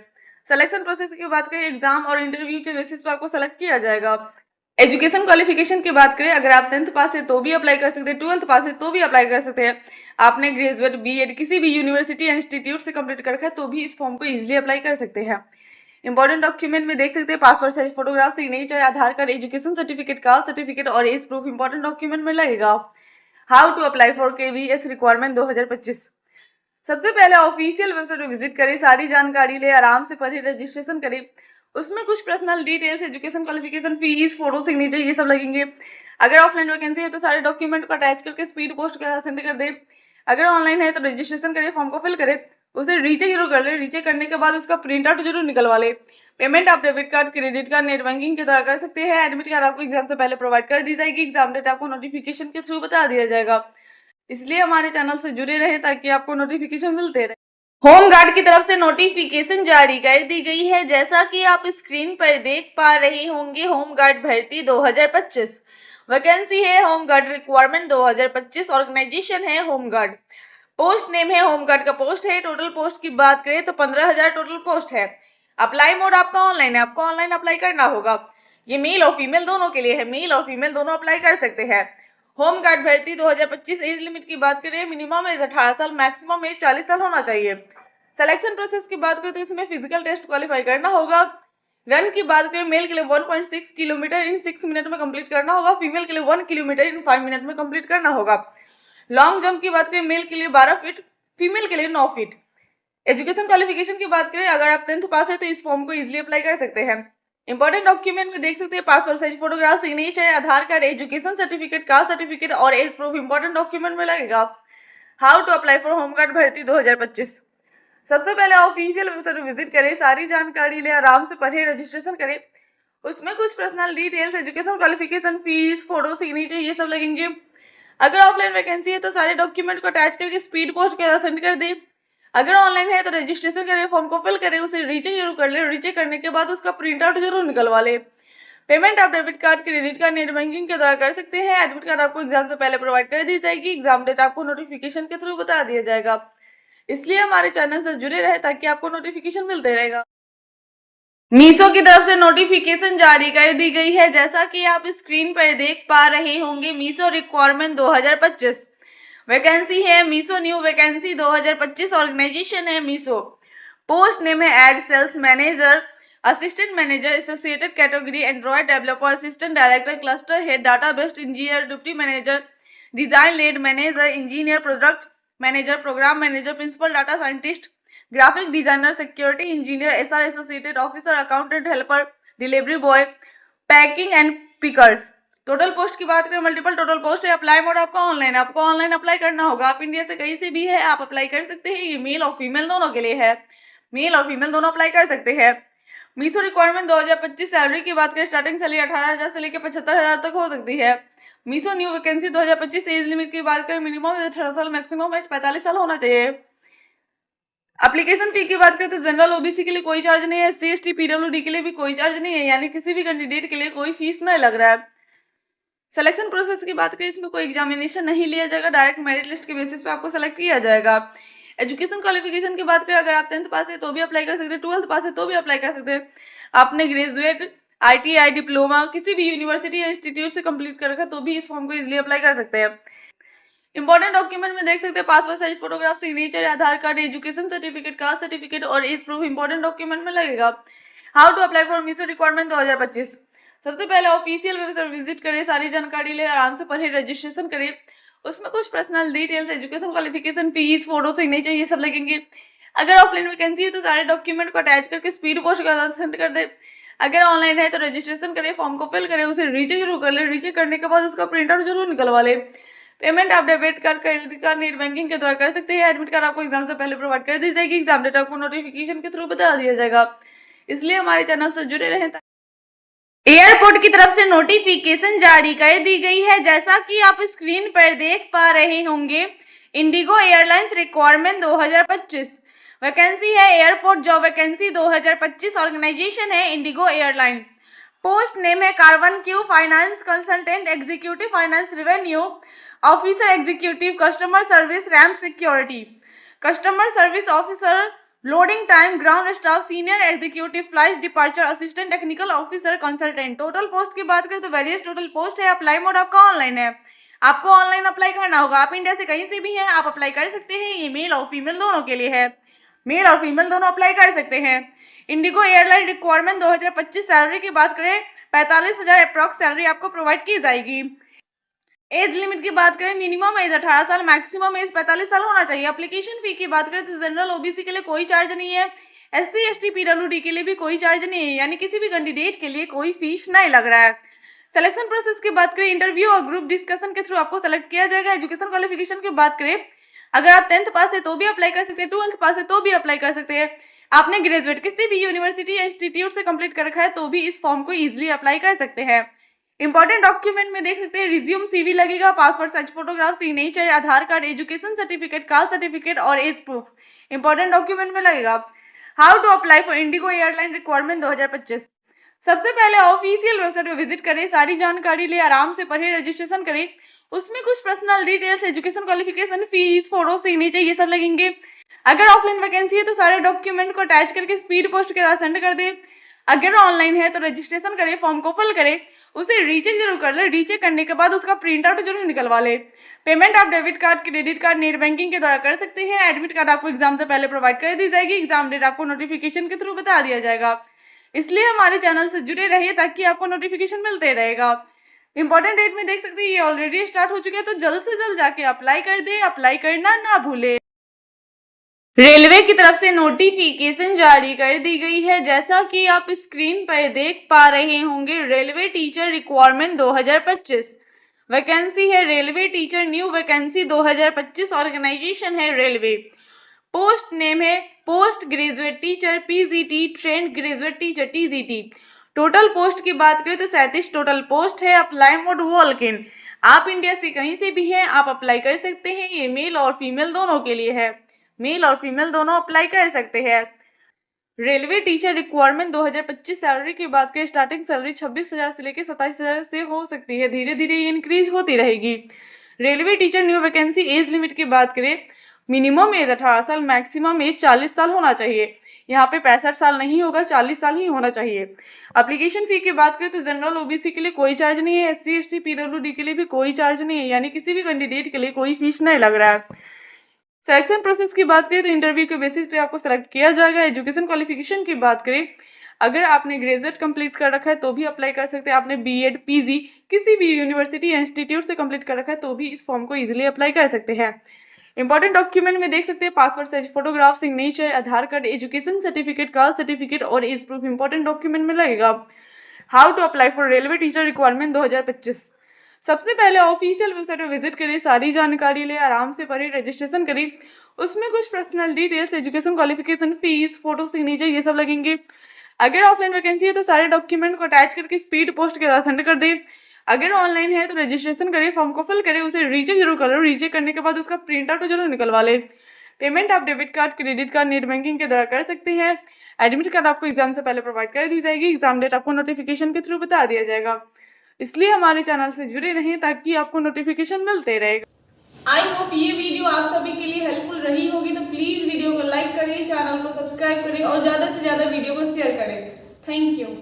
सिलेक्शन प्रोसेस की बात करें, एग्जाम और इंटरव्यू के बेसिस पर आपको सेलेक्ट किया जाएगा। एजुकेशन क्वालिफिकेशन की बात करें, अगर आप 10th पास है तो भी अप्लाई कर सकते हैं, 12th पास है तो भी अप्लाई कर सकते हैं। आपने ग्रेजुएट, बीएड किसी भी यूनिवर्सिटी या इंस्टीट्यूट से कंप्लीट कर रखा है तो भी इस फॉर्म को इजीली अप्लाई कर सकते हैं। इंपॉर्टेंट डॉक्यूमेंट में देख सकते हैं passport size photograph, signature, Aadhaar card, education certificate, caste certificate और एज प्रूफ इंपॉर्टेंट डॉक्यूमेंट में लगेगा। How to apply for KVS requirement 2025। सबसे पहले ऑफिशियल वेबसाइट पर विजिट करें, सारी जानकारी ले, आराम से पढ़े, रजिस्ट्रेशन करें। उसमें कुछ personal details, education qualification, fees, photo, signature ये सब लगेंगे। अगर ऑफलाइन वैकेंसी है तो सारे डॉक्यूमेंट को अटैच करके स्पीड पोस्ट के सेंड कर दे। अगर ऑनलाइन है तो रजिस्ट्रेशन करें, फॉर्म को फिल करें, उसे रीचेक जरूर कर ले। रीचेक करने के बाद उसका प्रिंट आउट जरूर निकलवा ले। पेमेंट आप debit card, credit card, net banking के द्वारा कर सकते हैं। एडमिट कार्ड आपको एग्जाम से पहले प्रोवाइड कर दी जाएगी। एग्जाम डेट आपको नोटिफिकेशन के थ्रू बता दिया जाएगा। इसलिए हमारे चैनल से जुड़े रहे ताकि आपको नोटिफिकेशन मिलते रहे। होम गार्ड की तरफ से नोटिफिकेशन जारी कर दी गई है। जैसा कि आप स्क्रीन पर देख पा रहे होंगे, होम गार्ड भर्ती 2025 वैकेंसी है। होम गार्ड रिक्वायरमेंट 2025, ऑर्गेनाइजेशन है होम गार्ड, पोस्ट नेम है होम गार्ड का पोस्ट है। टोटल पोस्ट की बात करें तो 15,000 टोटल पोस्ट है। अप्लाई मोड आपका ऑनलाइन है, आपको ऑनलाइन अप्लाई करना होगा। ये मेल और फीमेल दोनों के लिए है, मेल और फीमेल दोनों अप्लाई कर सकते हैं। होम गार्ड भर्ती 2025। एज लिमिट की बात करें, मिनिमम एज 18 साल, मैक्सिमम एज 40 साल होना चाहिए। सिलेक्शन प्रोसेस की बात करें तो इसमें फिजिकल टेस्ट क्वालिफाई करना होगा। रन की बात करें, मेल के लिए 1.6 किलोमीटर इन 6 मिनट में कंप्लीट करना होगा। फीमेल के लिए 1 किलोमीटर इन 5 मिनट में कंप्लीट करना होगा। लॉन्ग जंप की बात करें, मेल के लिए 12 फीट, फीमेल के लिए 9 फीट। एजुकेशन क्वालिफिकेशन की बात करें, अगर आप 10th पास है तो इस फॉर्म को इजीली अप्लाई कर सकते हैं। इंपॉर्टेंट डॉक्यूमेंट में देख सकते हैं passport size photograph, signature, Aadhaar card, education certificate, caste certificate और एज प्रूफ इंपॉर्टेंट डॉक्यूमेंट में लगेगा। How to apply for home guard भर्ती 2025। सबसे पहले ऑफिशियल वेबसाइट विजिट करें, सारी जानकारी ले, आराम से पढ़े, रजिस्ट्रेशन करें। उसमें कुछ personal details, education qualification, fees, photo, signature ये सब लगेंगे। अगर ऑफलाइन वैकेंसी है तो सारे डॉक्यूमेंट को अटैच करके स्पीड पोस्ट के साथ सेंड कर दे। अगर ऑनलाइन है तो रजिस्ट्रेशन करें, फॉर्म को फिल करें, उसे रीचेक जरूर कर ले। रीचेक करने के बाद उसका प्रिंट आउट जरूर निकलवा ले। पेमेंट आप debit card, credit card, net banking के द्वारा कर सकते हैं। एडमिट कार्ड आपको एग्जाम से पहले प्रोवाइड कर दी जाएगी। एग्जाम डेट आपको नोटिफिकेशन के थ्रू बता दिया जाएगा। इसलिए हमारे चैनल से जुड़े रहे ताकि आपको नोटिफिकेशन मिलते रहेगा। मीशो की तरफ से नोटिफिकेशन जारी कर दी गई है। जैसा कि आप स्क्रीन पर देख पा रहे होंगे, मीशो रिक्वायरमेंट 2025 वैकेंसी है। मीशो न्यू वैकेंसी 2025, ऑर्गेनाइजेशन है मीशो, पोस्ट नेम है ad sales manager, assistant manager, associated category Android developer, assistant director, cluster head, database engineer, deputy manager, design lead manager, engineer, product manager, programme manager, principal data scientist, graphic designer, security engineer, SR associated officer, accountant, helper, delivery boy, packing and pickers. Total post की बात करें, multiple total post है। Apply mode आपका online है, आपको online apply करना होगा। आप इंडिया से कहीं से भी है, आप अप्लाई कर सकते हैं। ये मेल और फीमेल दोनों के लिए है, मेल और फीमेल दोनों अप्लाई कर सकते हैं। मीशो रिक्वायरमेंट 2025। सैलरी की बात करें, स्टार्टिंग सैलरी 18,000 से लेकर 75,000 तक हो सकती है। Meesho new vacancy 2025। Age limit की बात करें, मिनिमम 18 साल, मैक्सिमम एज 45 साल होना चाहिए। एप्लीकेशन फी की बात करें तो जनरल ओबीसी के लिए कोई चार्ज नहीं है, एससी एसटी पीडब्ल्यूडी के लिए भी कोई चार्ज नहीं है, यानी किसी भी कैंडिडेट के लिए कोई फीस नहीं लग रहा है। सिलेक्शन प्रोसेस की बात करें, इसमें कोई एग्जामिनेशन नहीं लिया जाएगा, डायरेक्ट मेरिट लिस्ट के बेसिस पे आपको सेलेक्ट किया जाएगा। एजुकेशन क्वालिफिकेशन की बात करें, अगर आप 10th पास है तो भी अप्लाई कर सकते हैं, 12th पास है तो भी अप्लाई कर सकते हैं। आपने ग्रेजुएट, ITI, डिप्लोमा किसी भी यूनिवर्सिटी या इंस्टीट्यूट से कंप्लीट कर रखा तो भी इस फॉर्म को इजीली अप्लाई कर सकते हैं। इंपॉर्टेंट डॉक्यूमेंट में देख सकते हैं passport size photograph, signature, Aadhaar card, education certificate, caste certificate और एज प्रूफ इंपॉर्टेंट डॉक्यूमेंट में लगेगा। How to apply for Meesho requirement 2025। सबसे पहले ऑफिशियल वेबसाइट विजिट करें, सारी जानकारी ले, आराम से पढ़े, रजिस्ट्रेशन करें। उसमें कुछ personal details, education qualification, fees, photo, signature ये सब लगेंगे। अगर ऑफलाइन वैकेंसी है तो सारे डॉक्यूमेंट को अटैच करके स्पीड पोस्ट के साथ सेंड कर दे। अगर ऑनलाइन है तो रजिस्ट्रेशन करें, फॉर्म को फिल करें, उसे रीचेक जरूर कर ले। रीचेक करने के बाद उसका प्रिंट आउट जरूर निकलवा ले। पेमेंट आप debit card, credit card, net banking के द्वारा कर सकते हैं। एडमिट कार्ड आपको एग्जाम से पहले प्रोवाइड कर दी जाएगी। एग्जाम डेट आपको नोटिफिकेशन के थ्रू बता दिया जाएगा। इसलिए हमारे चैनल से जुड़े रहें। एयरपोर्ट की तरफ से नोटिफिकेशन जारी कर दी गई है। जैसा कि आप स्क्रीन पर देख पा रहे होंगे, इंडिगो एयरलाइंस रिक्वायरमेंट 2025 वैकेंसी है। एयरपोर्ट जॉब वैकेंसी 2025, ऑर्गेनाइजेशन है इंडिगो एयरलाइन, पोस्ट नेम है carbon Q finance consultant, executive finance revenue officer, executive customer service, RAM security, customer service officer, loading time, ground staff, senior executive flight departure, assistant technical officer, consultant. Total post की बात करें तो various total post है। Apply mode आपका online है, आपको online apply करना होगा। आप इंडिया से कहीं से भी हैं, आप अप्लाई कर सकते हैं। ये मेल और फीमेल दोनों के लिए है, मेल और फीमेल दोनों अप्लाई कर सकते हैं। Indigo airline requirement 2025। सैलरी की बात करें, 45,000 अप्रॉक्स सैलरी आपको प्रोवाइड की जाएगी। एज लिमिट की बात करें, मिनिमम एज 18 साल, मैक्सिमम एज 45 साल होना चाहिए। एप्लीकेशन फी की बात करें तो जनरल ओबीसी के लिए कोई चार्ज नहीं है, SC ST PWD के लिए भी कोई चार्ज नहीं है, यानी किसी भी कैंडिडेट के लिए कोई फीस नहीं लग रहा है। सिलेक्शन प्रोसेस की बात करें, इंटरव्यू और ग्रुप डिस्कशन के थ्रू आपको सेलेक्ट किया जाएगा। एजुकेशन क्वालिफिकेशन की बात करें, अगर आप 10th पास है तो भी अप्लाई कर सकते हैं, 12th पास है तो भी अप्लाई कर सकते हैं। आपने ग्रेजुएट किसी भी यूनिवर्सिटी या इंस्टीट्यूट से कंप्लीट कर रखा है तो भी इस फॉर्म को इजीली अप्लाई कर सकते हैं। इंपॉर्टेंट डॉक्यूमेंट में देख सकते हैं रिज्यूम, सीवी लगेगा, passport size photograph, signature, Aadhaar card, education certificate, caste certificate और एज प्रूफ इंपॉर्टेंट डॉक्यूमेंट में लगेगा। How to apply for IndiGo airline requirement 2025। सबसे पहले ऑफिशियल वेबसाइट को विजिट करें, सारी जानकारी ले, आराम से पढ़े, रजिस्ट्रेशन करें। उसमें कुछ personal details, education qualification, fees, photo, signature ये सब लगेंगे। अगर ऑफलाइन वैकेंसी है तो सारे डॉक्यूमेंट को अटैच करके स्पीड पोस्ट के साथ सेंड कर दें। अगर ऑनलाइन है तो रजिस्ट्रेशन करें, फॉर्म को फिल करें, उसे रीचेक जरूर कर ले। रीचेक करने के बाद उसका प्रिंट आउट जरूर निकलवा ले। पेमेंट आप debit card, credit card, net banking के द्वारा कर सकते हैं। एडमिट कार्ड आपको एग्जाम से पहले प्रोवाइड कर दी जाएगी। एग्जाम डेट आपको नोटिफिकेशन के थ्रू बता दिया जाएगा। इसलिए हमारे चैनल से जुड़े रहिए ताकि आपको नोटिफिकेशन मिलते रहेगा। इंपॉर्टेंट डेट में देख सकते हैं ये ऑलरेडी स्टार्ट हो चुके हैं, तो जल्द से जल्द जाके अप्लाई कर दे। अप्लाई करना ना भूले। रेलवे की तरफ से नोटिफिकेशन जारी कर दी गई है, जैसा कि आप स्क्रीन पर देख पा रहे होंगे। रेलवे टीचर रिक्वायरमेंट 2025 वैकेंसी है। Railway teacher new vacancy 2025। Organisation है रेलवे। पोस्ट नेम है post graduate teacher, PGT, trained graduate teacher, TGT. Total post की बात करें तो 37 टोटल पोस्ट है। Apply mode walk in. आप इंडिया से कहीं से भी हैं, आप अप्लाई कर सकते हैं। ये मेल और फीमेल दोनों के लिए है। मेल और फीमेल दोनों अप्लाई कर सकते हैं। Railway teacher requirement 2025। सैलरी की बात करें, स्टार्टिंग सैलरी 26,000 से लेकर 27,000 से हो सकती है। धीरे धीरे ये इंक्रीज होती रहेगी। Railway teacher new vacancy. As limit की बात करें, मिनिमम एज 18 साल, मैक्सिमम एज 40 साल होना चाहिए। यहाँ पे 65 साल नहीं होगा, 40 साल ही होना चाहिए। एप्लीकेशन फी की बात करें तो जनरल ओबीसी के लिए कोई चार्ज नहीं है। SC ST PWD के लिए भी कोई चार्ज नहीं है, यानी किसी भी कैंडिडेट के लिए कोई फीस नहीं लग रहा है। सिलेक्शन प्रोसेस की बात करें तो इंटरव्यू के बेसिस पे आपको सेलेक्ट किया जाएगा। एजुकेशन क्वालिफिकेशन की बात करें, अगर आपने ग्रेजुएट कंप्लीट कर रखा है तो भी अप्लाई कर सकते हैं। आपने BEd PG किसी भी यूनिवर्सिटी या इंस्टीट्यूट से कंप्लीट कर रखा है तो भी इस फॉर्म को इजीली अप्लाई कर सकते हैं। इंपॉर्टेंट डॉक्यूमेंट में देख सकते हैं passport size photograph, signature, Aadhaar card, education certificate, caste certificate और एज प्रूफ इंपॉर्टेंट डॉक्यूमेंट में लगेगा। How to apply for railway teacher requirement 2025। सबसे पहले ऑफिशियल वेबसाइट पर विजिट करें, सारी जानकारी ले, आराम से पढ़े, रजिस्ट्रेशन करें। उसमें कुछ personal details, education qualification, fees, photo, signature ये सब लगेंगे। अगर ऑफलाइन वैकेंसी है तो सारे डॉक्यूमेंट को अटैच करके स्पीड पोस्ट के साथ सेंड कर दें। अगर ऑनलाइन है तो रजिस्ट्रेशन करें, फॉर्म को फिल करें, उसे रीचेक जरूर करो। रीचेक करने के बाद उसका प्रिंट आउट जरूर निकलवा ले। पेमेंट आप debit card, credit card, net banking के द्वारा कर सकते हैं। एडमिट कार्ड आपको एग्जाम से पहले प्रोवाइड कर दी जाएगी। एग्जाम डेट आपको नोटिफिकेशन के थ्रू बता दिया जाएगा। इसलिए हमारे चैनल से जुड़े रहें ताकि आपको नोटिफिकेशन मिलते रहेगा। आई होप ये वीडियो आप सभी के लिए हेल्पफुल रही होगी, तो प्लीज वीडियो को लाइक करें, चैनल को सब्सक्राइब करें और ज्यादा से ज्यादा वीडियो को शेयर करें। Thank you.